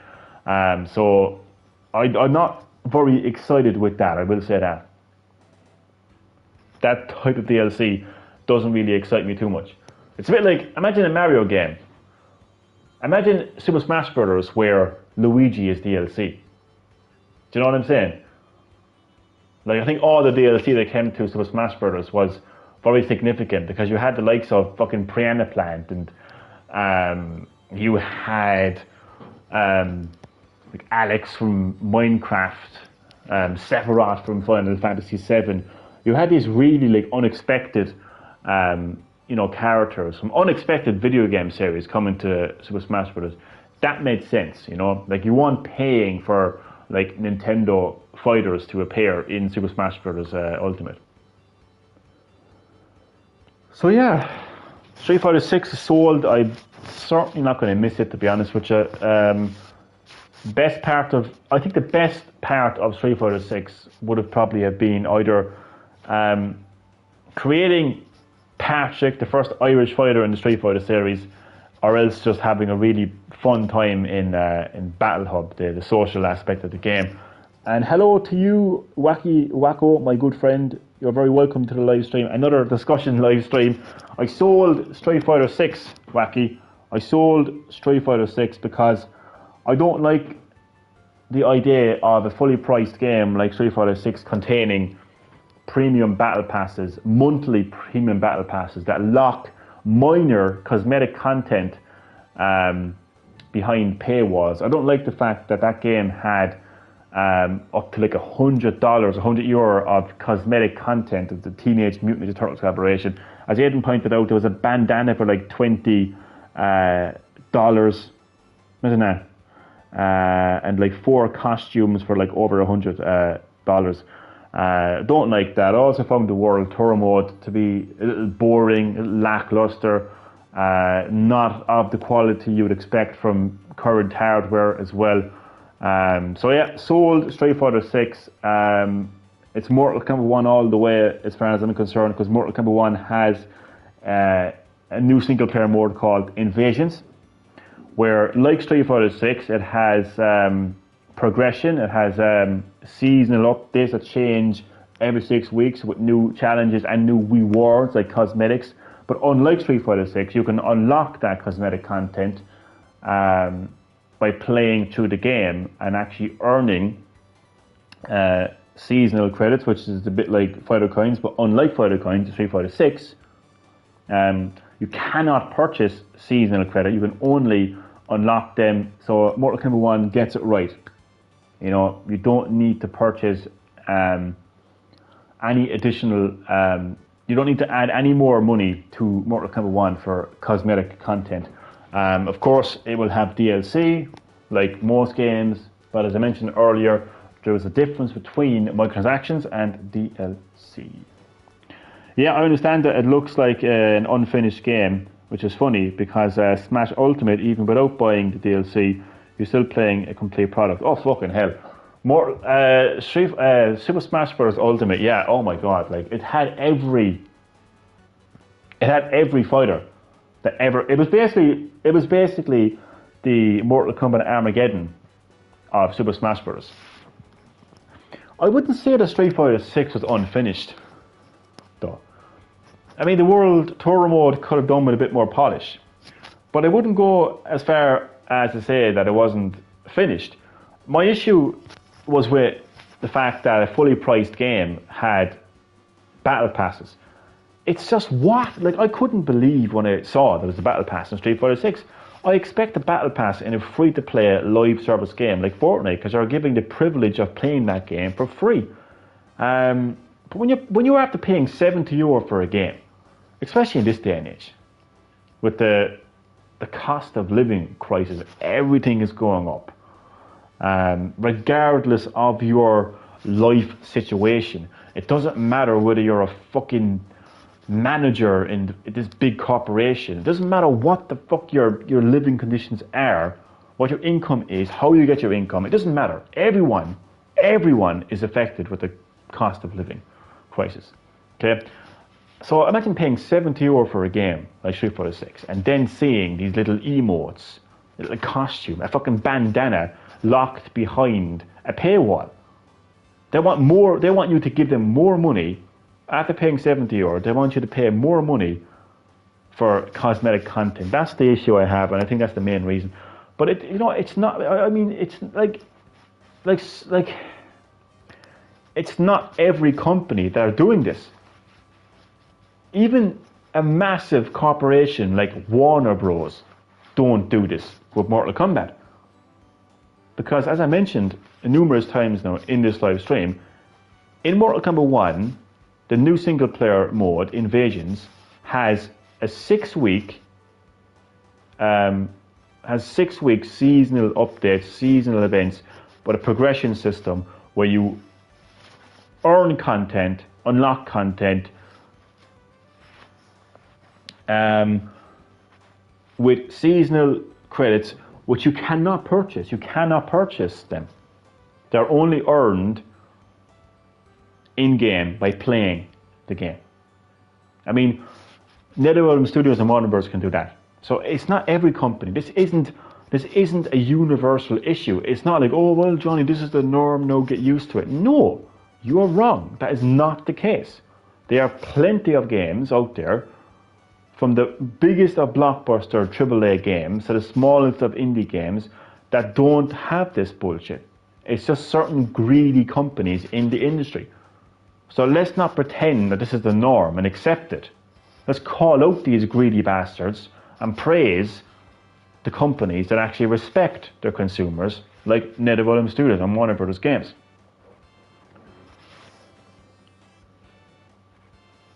So I'm not very excited with that, I will say that. That type of DLC doesn't really excite me too much. It's a bit like, imagine a Mario game. Imagine Super Smash Bros. Where Luigi is DLC. Do you know what I'm saying? I think all the DLC that came to Super Smash Bros. Was very significant, because you had the likes of fucking Piranha Plant, and you had Alex from Minecraft, Sephiroth from Final Fantasy VII. You had these really unexpected characters from unexpected video game series coming to Super Smash Bros. That made sense, you weren't paying for Nintendo fighters to appear in Super Smash Bros. Ultimate. So yeah, Street Fighter 6 is sold. I'm certainly not going to miss it, to be honest with you. I think the best part of Street Fighter 6 would have probably have been either creating Patrick, the first Irish fighter in the Street Fighter series, or else just having a really fun time in Battle Hub, the social aspect of the game. And hello to you, Wacky Wacko, my good friend. You're very welcome to the live stream. Another discussion live stream. I sold Street Fighter 6, Wacky. I sold Street Fighter 6 because I don't like the idea of a fully priced game like Street Fighter 6 containing premium battle passes, monthly premium battle passes that lock minor cosmetic content behind paywalls. I don't like the fact that that game had up to like $100, €100 of cosmetic content of the Teenage Mutant Ninja Turtles collaboration. As Aidan pointed out, there was a bandana for like $20, imagine that, and like 4 costumes for like over $100. Don't like that. I also found the World Tour mode to be a little boring, lackluster, not of the quality you would expect from current hardware as well. So yeah, sold Street Fighter 6. It's Mortal Kombat 1 all the way as far as I'm concerned, because Mortal Kombat 1 has a new single player mode called Invasions, where like Street Fighter 6, it has progression, it has seasonal updates that change every 6 weeks with new challenges and new rewards like cosmetics. But unlike Street Fighter 6, you can unlock that cosmetic content by playing through the game and actually earning seasonal credits, which is a bit like Fighter Coins. But unlike Fighter Coins in Street Fighter 6, you cannot purchase seasonal credit. You can only unlock them. So Mortal Kombat 1 gets it right. You know, you don't need to purchase any additional. You don't need to add any more money to Mortal Kombat 1 for cosmetic content. Of course, it will have DLC, like most games. But as I mentioned earlier, there is a difference between microtransactions and DLC. Yeah, I understand that it looks like an unfinished game, which is funny because Smash Ultimate, even without buying the DLC, you're still playing a complete product. Oh, fucking hell. More Super Smash Bros. Ultimate, yeah, oh my god, like it had every fighter that ever. It was basically the Mortal Kombat Armageddon of Super Smash Bros. I wouldn't say that Street Fighter 6 was unfinished, though. I mean, the World Tour mode could have done with a bit more polish, but I wouldn't go as far as to say that it wasn't finished. My issue was with the fact that a fully priced game had battle passes. It's just what? Like, I couldn't believe when I saw there was a battle pass in Street Fighter 6. I expect a battle pass in a free-to-play live service game like Fortnite, because they're giving the privilege of playing that game for free. But when you're after paying €70 for a game, especially in this day and age, with the cost of living crisis, everything is going up. Regardless of your life situation, it doesn't matter whether you're a fucking manager in this big corporation. It doesn't matter what the fuck your living conditions are, what your income is, how you get your income. It doesn't matter. Everyone is affected with the cost of living crisis. Okay, so imagine paying €70 for a game like Street Fighter 6, and then seeing these little emotes, a little costume, a fucking bandana locked behind a paywall. They want more. They want you to give them more money. After paying €70, they want you to pay more money for cosmetic content. That's the issue I have, and I think that's the main reason. But it's not. I mean, it's like, it's not every company that are doing this. Even a massive corporation like Warner Bros. Don't do this with Mortal Kombat. Because as I mentioned numerous times now in this live stream, in Mortal Kombat 1, the new single player mode, Invasions, has a 6-week seasonal updates, seasonal events, but a progression system where you earn content, unlock content, with seasonal credits, which you cannot purchase. You cannot purchase them. They're only earned in-game by playing the game. I mean, NetherRealm Studios and Warner Bros. Can do that. So it's not every company. This isn't a universal issue. It's not like, oh, well, Johnny, this is the norm, no, get used to it. No, you're wrong. That is not the case. There are plenty of games out there, from the biggest of blockbuster AAA games to the smallest of indie games, that don't have this bullshit. It's just certain greedy companies in the industry. So let's not pretend that this is the norm and accept it. Let's call out these greedy bastards and praise the companies that actually respect their consumers, like NetherRealm Studios and Warner Brothers Games.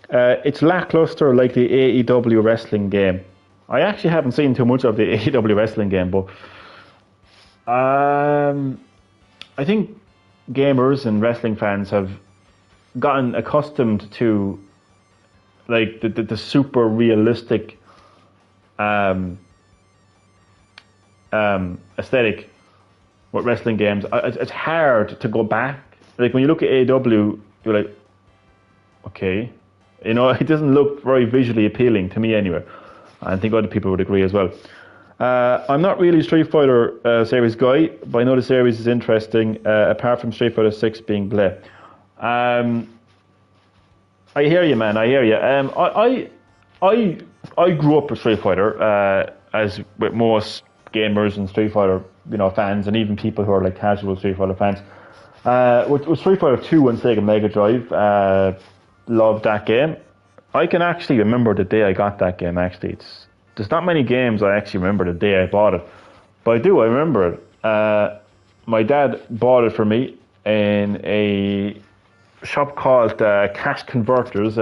It's lackluster like the AEW wrestling game. I actually haven't seen too much of the AEW wrestling game, but I think gamers and wrestling fans have gotten accustomed to like the super realistic aesthetic with wrestling games. It's hard to go back. Like when you look at AEW, you're like, okay, you know, it doesn't look very visually appealing to me anyway. I think other people would agree as well. I'm not really a Street Fighter series guy, but I know the series is interesting, apart from Street Fighter 6 being bleh. I hear you, man. I hear you. I grew up with Street Fighter, as with most gamers and Street Fighter, you know, fans, and even people who are like casual Street Fighter fans. With Street Fighter 2 on Sega Mega Drive, loved that game. I can actually remember the day I got that game. Actually, there's not many games I actually remember the day I bought it, but I do. I remember it. My dad bought it for me in a shop called Cash Converters,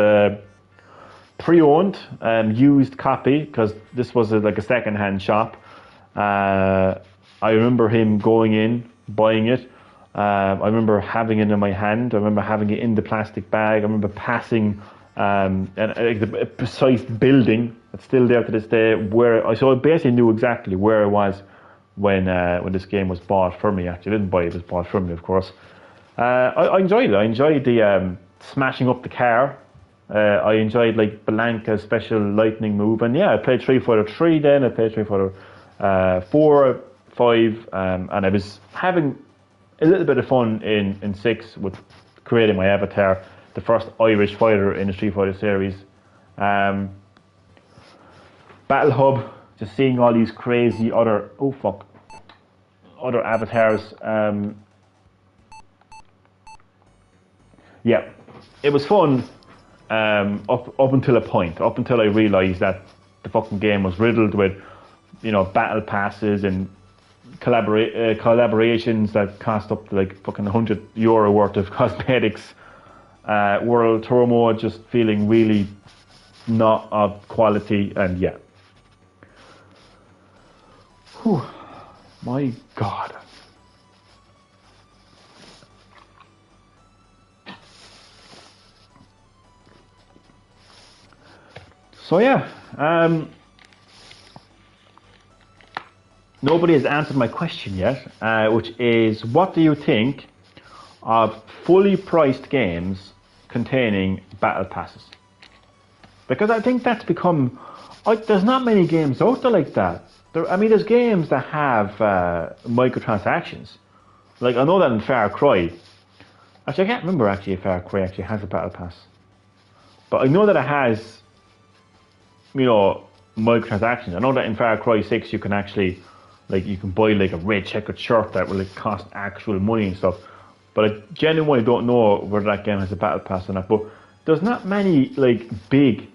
pre-owned used copy, because this was like a second-hand shop. I remember him going in, buying it. I remember having it in my hand. I remember having it in the plastic bag. I remember passing a precise building that's still there to this day. So I basically knew exactly where I was when this game was bought for me. Actually, I didn't buy it; it was bought for me, of course. I enjoyed it. I enjoyed the smashing up the car. I enjoyed like Blanca's special lightning move, and yeah, I played Street Fighter 3 then. I played Street Fighter 4, 5, and I was having a little bit of fun in 6 with creating my avatar, the first Irish fighter in the Street Fighter series. Battle Hub, just seeing all these crazy other avatars. Yeah, it was fun up until a point. Up until I realised that the fucking game was riddled with, you know, battle passes and collaborations that cost up to like fucking €100 worth of cosmetics. World Tour mode just feeling really not of quality, and yeah. Whew, my God. So yeah, nobody has answered my question yet, which is, what do you think of fully priced games containing battle passes? Because I think that's become, there's not many games out there like that. There's games that have microtransactions. Like, I know that in Far Cry, actually I can't remember actually if Far Cry actually has a battle pass. But I know that it has, you know, microtransactions. I know that in Far Cry 6 you can actually, like, you can buy like a red checkered shirt that will like cost actual money and stuff. But I genuinely don't know whether that game has a battle pass or not. But there's not many like big,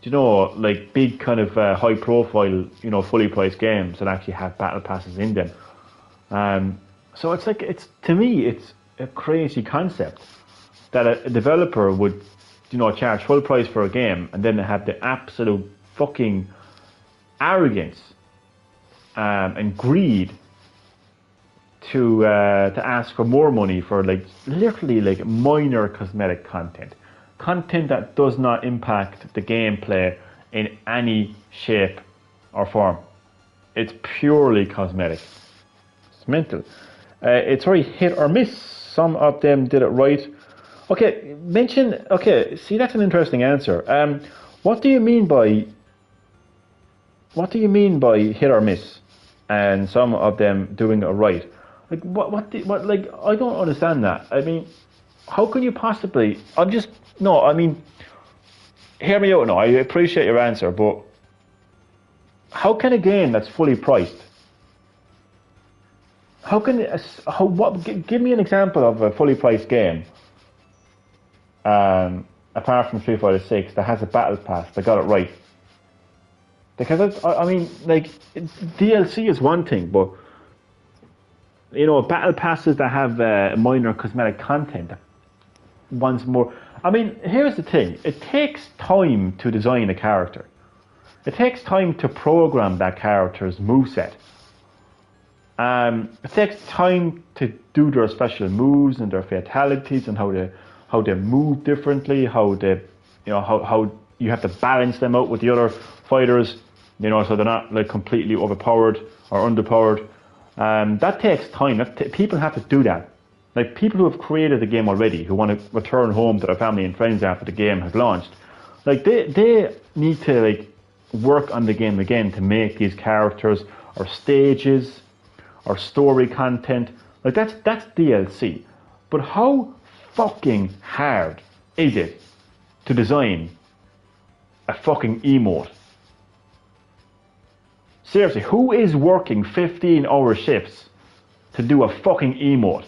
you know, like big kind of high profile, you know, fully priced games that actually have battle passes in them. So it's like, to me it's a crazy concept that a developer would, you know, charge full price for a game and then they have the absolute fucking arrogance and greed to ask for more money for like literally like minor cosmetic content that does not impact the gameplay in any shape or form. It's purely cosmetic. It's mental. It's very hit or miss. Some of them did it right. Okay, see, that's an interesting answer. What do you mean by hit or miss? And some of them doing it right. Like like, I don't understand that. I mean, how can you possibly? Hear me out now. I appreciate your answer, but how can a game that's fully priced How can give me an example of a fully priced game, apart from Street Fighter 6 that has a battle pass that got it right? Because I mean, like DLC is one thing, but battle passes that have minor cosmetic content. Once more, I mean, here's the thing: it takes time to design a character. It takes time to program that character's moveset. It takes time to do their special moves and their fatalities and how they move differently, how you have to balance them out with the other fighters, so they're not like completely overpowered or underpowered. That takes time. People have to do that. Like people who have created the game already, who want to return home to their family and friends after the game has launched, like they need to like work on the game again to make these characters or stages or story content. Like that's DLC. But how fucking hard is it to design a fucking emote? Seriously, who is working 15-hour shifts to do a fucking emote?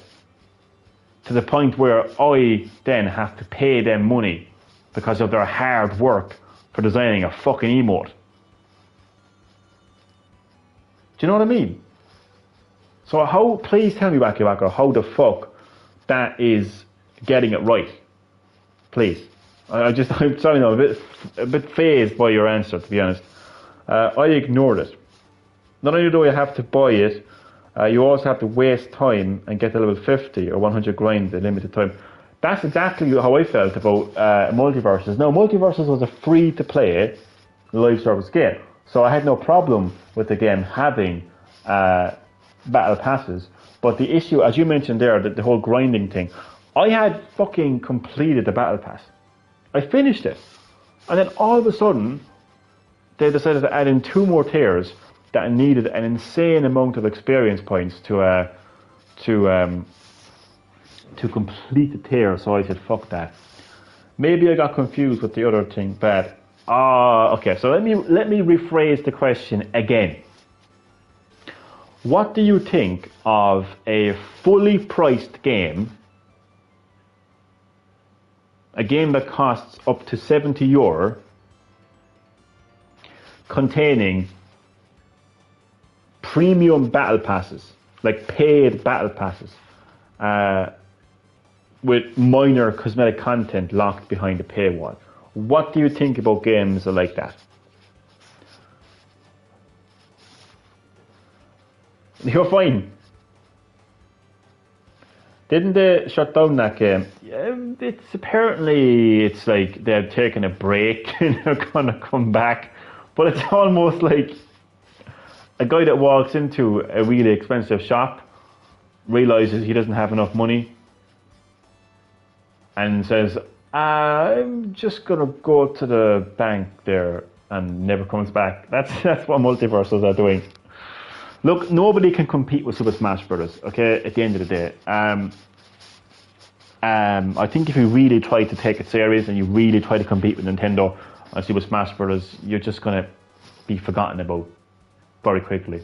To the point where I then have to pay them money because of their hard work for designing a fucking emote. Do you know what I mean? So please tell me, Wacky Wacko, how the fuck that is getting it right? Please. I'm sorry, I'm a bit phased by your answer, to be honest. I ignored it. Not only do I have to buy it, you also have to waste time and get to level 50 or 100 grind in limited time. That's exactly how I felt about Multiverses. Now, Multiverses was a free-to-play live service game, so I had no problem with the game having battle passes. But the issue, as you mentioned there, the whole grinding thing, I had fucking completed the battle pass. I finished it, and then all of a sudden, they decided to add in 2 more tiers that needed an insane amount of experience points to complete the tier. So I said, "Fuck that." Maybe I got confused with the other thing, but okay. So let me rephrase the question again. What do you think of a fully priced game? A game that costs up to €70, containing premium battle passes, like paid battle passes, with minor cosmetic content locked behind a paywall. What do you think about games like that? You're fine. Didn't they shut down that game? It's like they're taking a break and they're gonna come back, but it's almost like a guy that walks into a really expensive shop, realizes he doesn't have enough money, and says, "I'm just gonna go to the bank there," and never comes back. That's what Multiverses are doing. Look, nobody can compete with Super Smash Bros. Okay, at the end of the day, I think if you really try to take it serious and you really try to compete with Nintendo on Super Smash Bros., you're just gonna be forgotten about very quickly.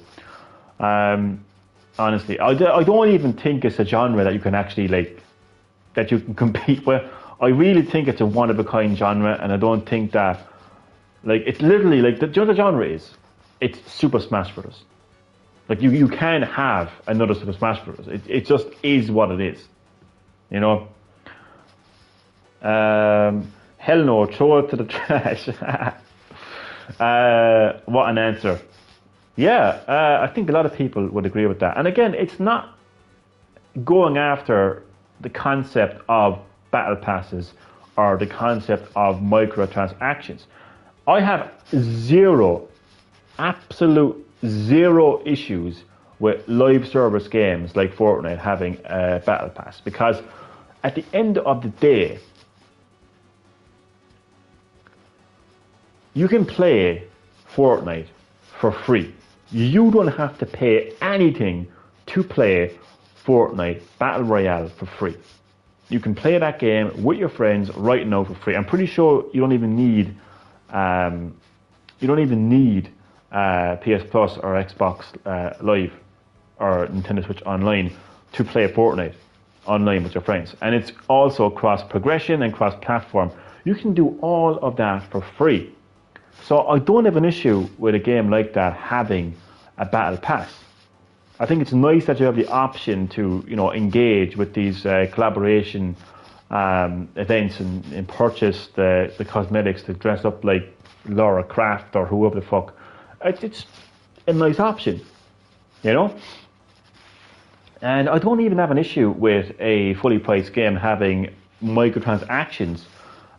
Honestly, I don't even think it's a genre that you can actually that you can compete with. I really think it's a one-of-a-kind genre, and I don't think that it's literally do you know the genre is? It's Super Smash Bros. Like you can have another Super Smash Bros. It just is what it is, you know. Hell no, throw it to the trash. What an answer. Yeah, I think a lot of people would agree with that. And again, it's not going after the concept of battle passes or the concept of microtransactions. I have absolute zero issues with live service games like Fortnite having a battle pass, because at the end of the day, you can play Fortnite for free. You don't have to pay anything to play Fortnite Battle Royale for free. You can play that game with your friends right now for free. I'm pretty sure you don't even need PS Plus or Xbox Live. or Nintendo Switch Online to play Fortnite online with your friends. And it's also cross-progression and cross-platform. You can do all of that for free. So I don't have an issue with a game like that having a battle pass. I think it's nice that you have the option to, engage with these collaboration events and purchase the cosmetics to dress up like Lara Croft or whoever the fuck. It's a nice option, And I don't even have an issue with a fully priced game having microtransactions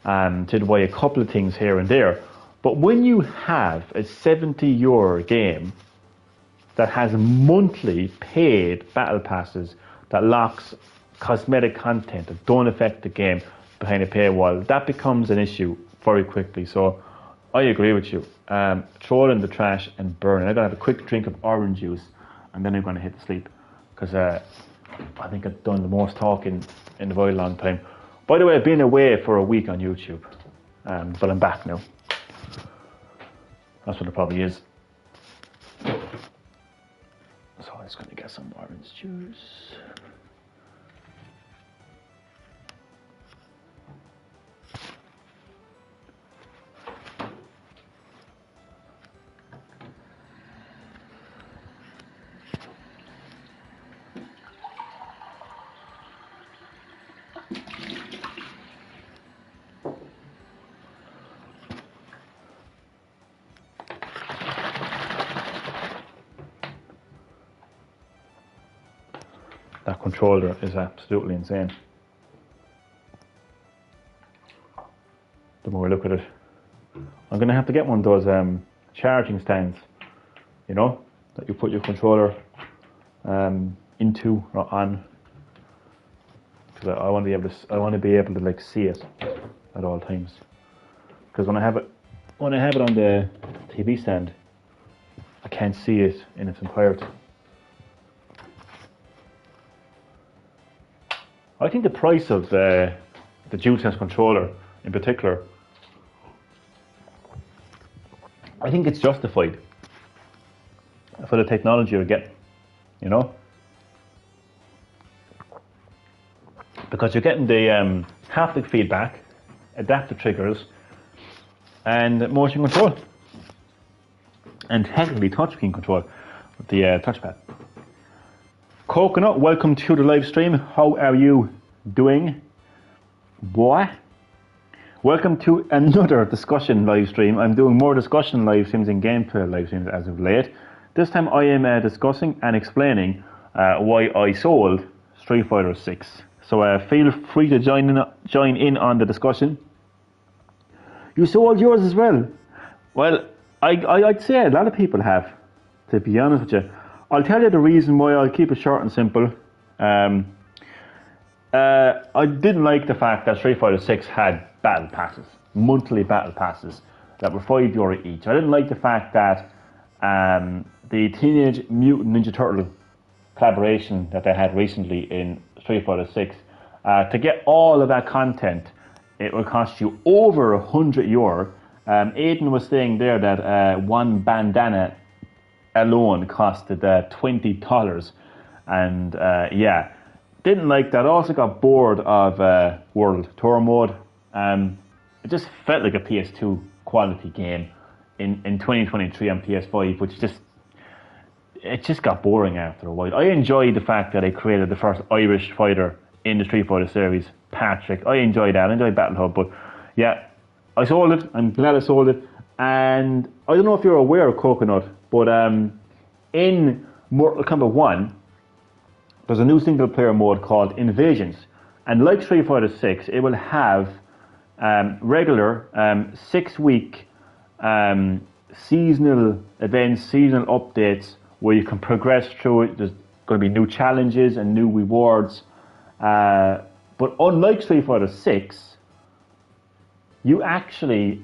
to buy a couple of things here and there. But when you have a €70 game that has monthly paid battle passes that locks cosmetic content that don't affect the game behind a paywall, that becomes an issue very quickly. So I agree with you. Throw it in the trash and burn it. I'm going to have a quick drink of orange juice and then I'm going to hit the sleep because I think I've done the most talking in a very long time. By the way, I've been away for a week on YouTube, but I'm back now. That's what it probably is. So I'm just going to get some orange juice. That controller is absolutely insane. The more I look at it, I'm going to have to get one of those charging stands, that you put your controller into or on. Because I want to be able to like see it at all times. Because when I have it on the TV stand, I can't see it in its entirety. I think the price of the DualSense controller in particular, I think it's justified for the technology you're getting, because you're getting the haptic feedback, adaptive triggers, and motion control, and technically touchscreen control with the touchpad. Coconut, welcome to the live stream. How are you doing, boy? Welcome to another discussion live stream. I'm doing more discussion live streams and gameplay live streams as of late. This time I am discussing and explaining why I sold Street Fighter 6. So feel free to join in on the discussion. You sold yours as well? Well, I'd say a lot of people have, to be honest with you. I'll tell you the reason why. I'll keep it short and simple. I didn't like the fact that Street Fighter 6 had battle passes, monthly battle passes that were €5 each. I didn't like the fact that the Teenage Mutant Ninja Turtle collaboration that they had recently in Street Fighter 6, to get all of that content, it will cost you over €100. Aiden was saying there that one bandana alone costed $20, and didn't like that. Also got bored of World Tour mode. It just felt like a PS2 quality game in 2023 on PS5, which it just got boring after a while. I enjoyed the fact that they created the first Irish fighter in the Street Fighter series, Patrick. I enjoyed that. I enjoyed Battle Hub, but yeah, I sold it. I'm glad I sold it. And I don't know if you're aware of Coconut, but in Mortal Kombat 1, there's a new single player mode called Invasions. And like Street Fighter 6, it will have regular 6-week seasonal events, seasonal updates where you can progress through it. There's going to be new challenges and new rewards. But unlike Street Fighter 6, you actually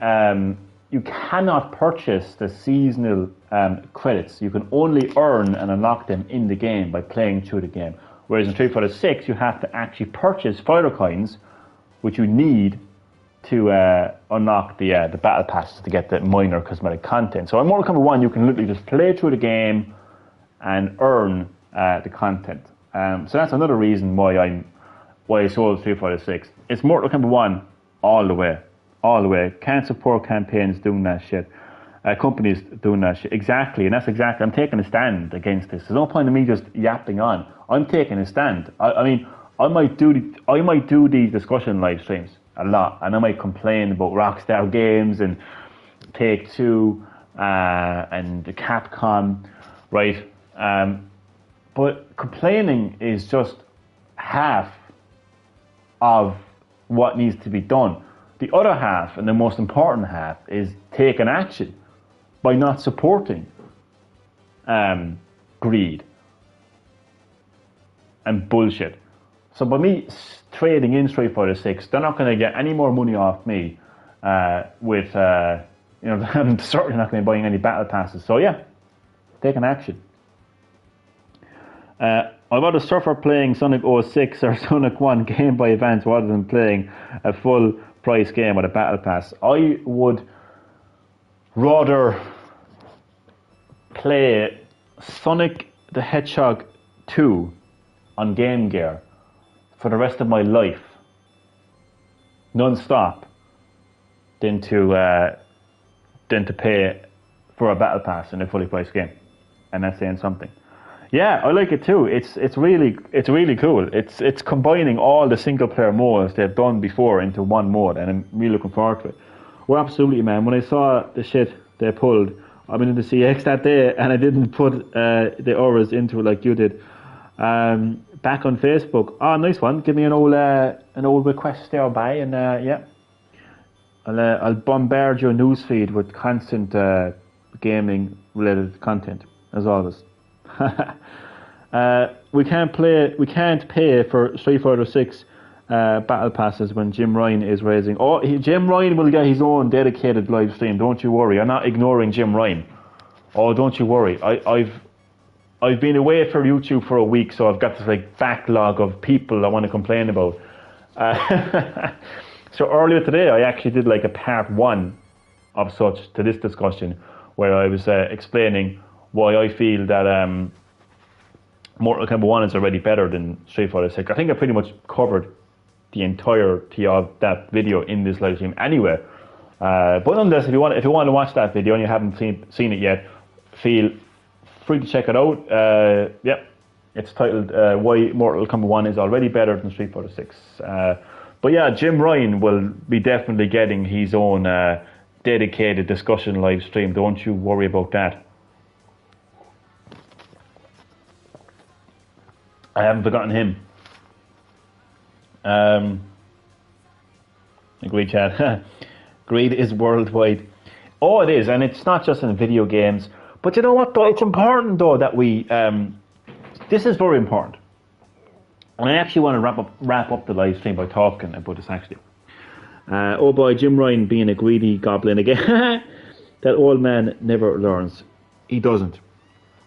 you cannot purchase the seasonal credits. You can only earn and unlock them in the game by playing through the game. Whereas in Street Fighter 6, you have to actually purchase fighter coins, which you need to unlock the battle passes to get the minor cosmetic content. So in Mortal Kombat 1, you can literally just play through the game and earn the content. So that's another reason why I sold Street Fighter 6. It's Mortal Kombat 1 all the way. Can't support campaigns doing that shit. Companies doing that shit. Exactly, and that's exactly. I'm taking a stand against this. There's no point in me just yapping on. I'm taking a stand. I mean, I might do these discussion live streams a lot, and I might complain about Rockstar Games and Take-Two and the Capcom, right? But complaining is just half of what needs to be done. The other half, and the most important half, is taking action by not supporting greed and bullshit. So by me trading in Street Fighter 6, they're not going to get any more money off me with, they're certainly not going to be buying any battle passes. So yeah, taking action. I'd rather suffer playing Sonic 06 or Sonic 1 Game Boy Advance rather than playing a full price game with a battle pass. I would rather play Sonic the Hedgehog 2 on Game Gear for the rest of my life, non-stop, than to pay for a battle pass in a fully priced game. And that's saying something. Yeah, I like it too. It's really cool. It's combining all the single player modes they've done before into one mode, and I'm really looking forward to it. Well, absolutely, man. When I saw the shit they pulled, I've been in the CX that day, and I didn't put the auras into it like you did. Back on Facebook. Oh, nice one. Give me an old request there, by, and yeah, I'll bombard your newsfeed with constant gaming related content as always. We can't pay for Street Fighter 6 battle passes when Jim Ryan is raising. Jim Ryan will get his own dedicated live stream. Don't you worry. I'm not ignoring Jim Ryan. Oh, don't you worry. I've been away from YouTube for a week, so I've got this backlog of people I want to complain about. So earlier today, I actually did a part 1 of such to this discussion, where I was explaining why I feel that Mortal Kombat 1 is already better than Street Fighter 6. I think I pretty much covered the entirety of that video in this live stream anyway. But nonetheless, if you want to watch that video and you haven't seen it yet, feel free to check it out. Yeah, it's titled Why Mortal Kombat 1 is Already Better than Street Fighter 6. But yeah, Jim Ryan will be definitely getting his own dedicated discussion live stream. Don't you worry about that. I haven't forgotten him. Agreed, Chad. Greed is worldwide. Oh, it is, and it's not just in video games. But you know what, though? It's important, though, that we... this is very important. And I actually want to wrap up the live stream by talking about this, actually. Oh boy, Jim Ryan being a greedy goblin again. That old man never learns. He doesn't.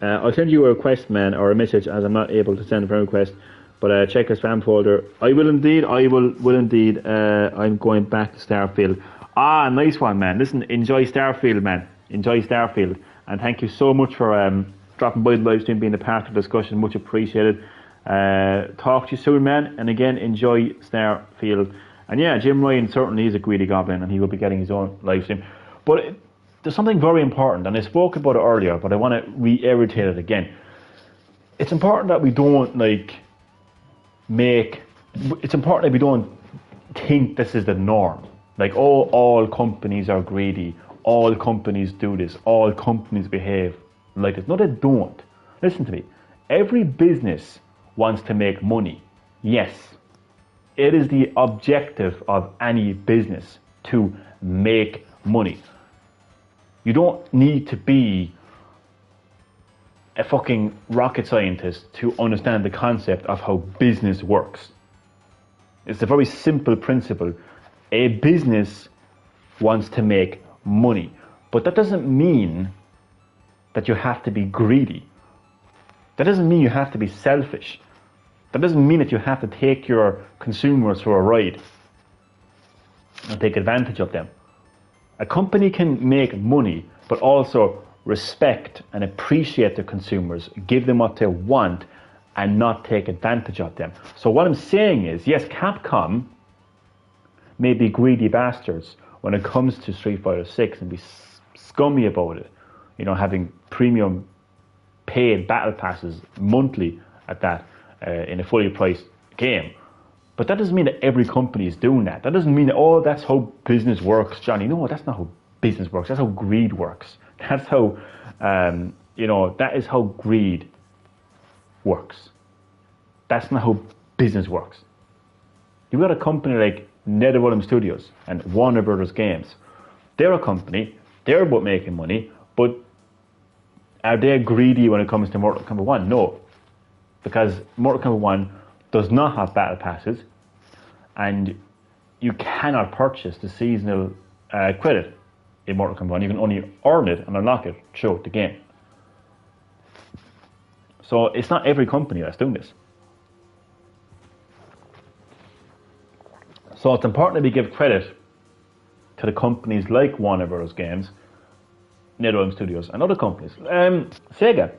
I'll send you a request, man, or a message, as I'm not able to send a friend request. But check your spam folder. I will indeed. I'm going back to Starfield. Ah, nice one, man. Listen, enjoy Starfield, man. Enjoy Starfield. And thank you so much for dropping by the live stream, being a part of the discussion. Much appreciated. Talk to you soon, man. And again, enjoy Starfield. And yeah, Jim Ryan certainly is a greedy goblin, and he will be getting his own live stream. But there's something very important, and I spoke about it earlier, but I want to reiterate it again. It's important that we don't it's important that we don't think this is the norm. All companies are greedy, all companies do this, all companies behave like this. No, they don't. Listen to me. Every business wants to make money. Yes. It is the objective of any business to make money. You don't need to be a fucking rocket scientist to understand the concept of how business works. It's a very simple principle. A business wants to make money, but that doesn't mean that you have to be greedy. That doesn't mean you have to be selfish. That doesn't mean that you have to take your consumers for a ride and take advantage of them. A company can make money, but also respect and appreciate their consumers, give them what they want, and not take advantage of them. So what I'm saying is, yes, Capcom may be greedy bastards when it comes to Street Fighter 6 and be scummy about it, you know, having premium paid battle passes monthly at that in a fully priced game. But that doesn't mean that every company is doing that. That doesn't mean that, oh, that's how business works, Johnny. No, that's not how business works. That's how greed works. That's how, that is how greed works. That's not how business works. You've got a company like NetherRealm Studios and Warner Brothers Games. They're a company. They're about making money, but are they greedy when it comes to Mortal Kombat 1? No. Because Mortal Kombat 1 does not have battle passes, and you cannot purchase the seasonal credit in Mortal Kombat 1. You can only earn it and unlock it throughout the game. So it's not every company that's doing this. So it's important that we give credit to the companies like Warner Bros. Games, NetherRealm Studios, and other companies. Sega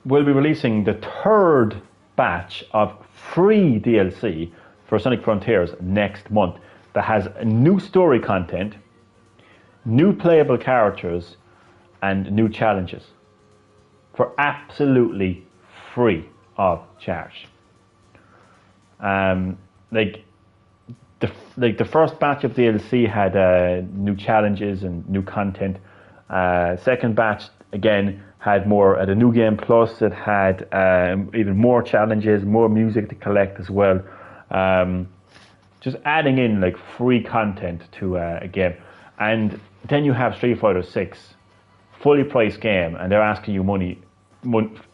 will be releasing the third batch of free DLC for Sonic Frontiers next month that has new story content, new playable characters, and new challenges for absolutely free of charge. The first batch of DLC had new challenges and new content. Second batch again had a new game plus. It had even more challenges, more music to collect as well. Just adding in like free content to a game. And then you have Street Fighter 6, fully priced game, and they're asking you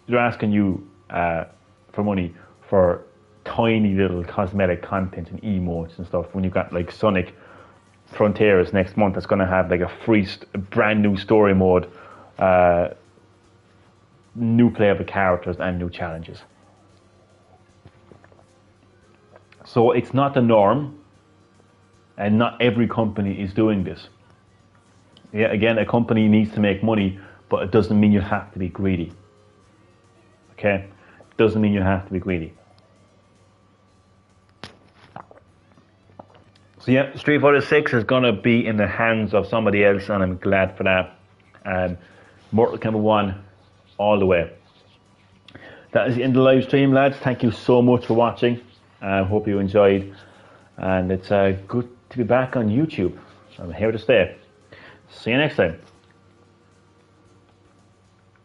they're asking you for money for tiny little cosmetic content and emotes and stuff. When you've got like Sonic Frontiers next month, that's going to have like a free, brand new story mode, new playable characters, and new challenges. So it's not the norm, and not every company is doing this. Yeah, again, a company needs to make money, but it doesn't mean you have to be greedy. Okay? It doesn't mean you have to be greedy. So yeah, Street Fighter 6 is going to be in the hands of somebody else, and I'm glad for that. Mortal Kombat 1 all the way. That is the end of the live stream, lads. Thank you so much for watching. I hope you enjoyed. And it's good to be back on YouTube. I'm here to stay. See you next time.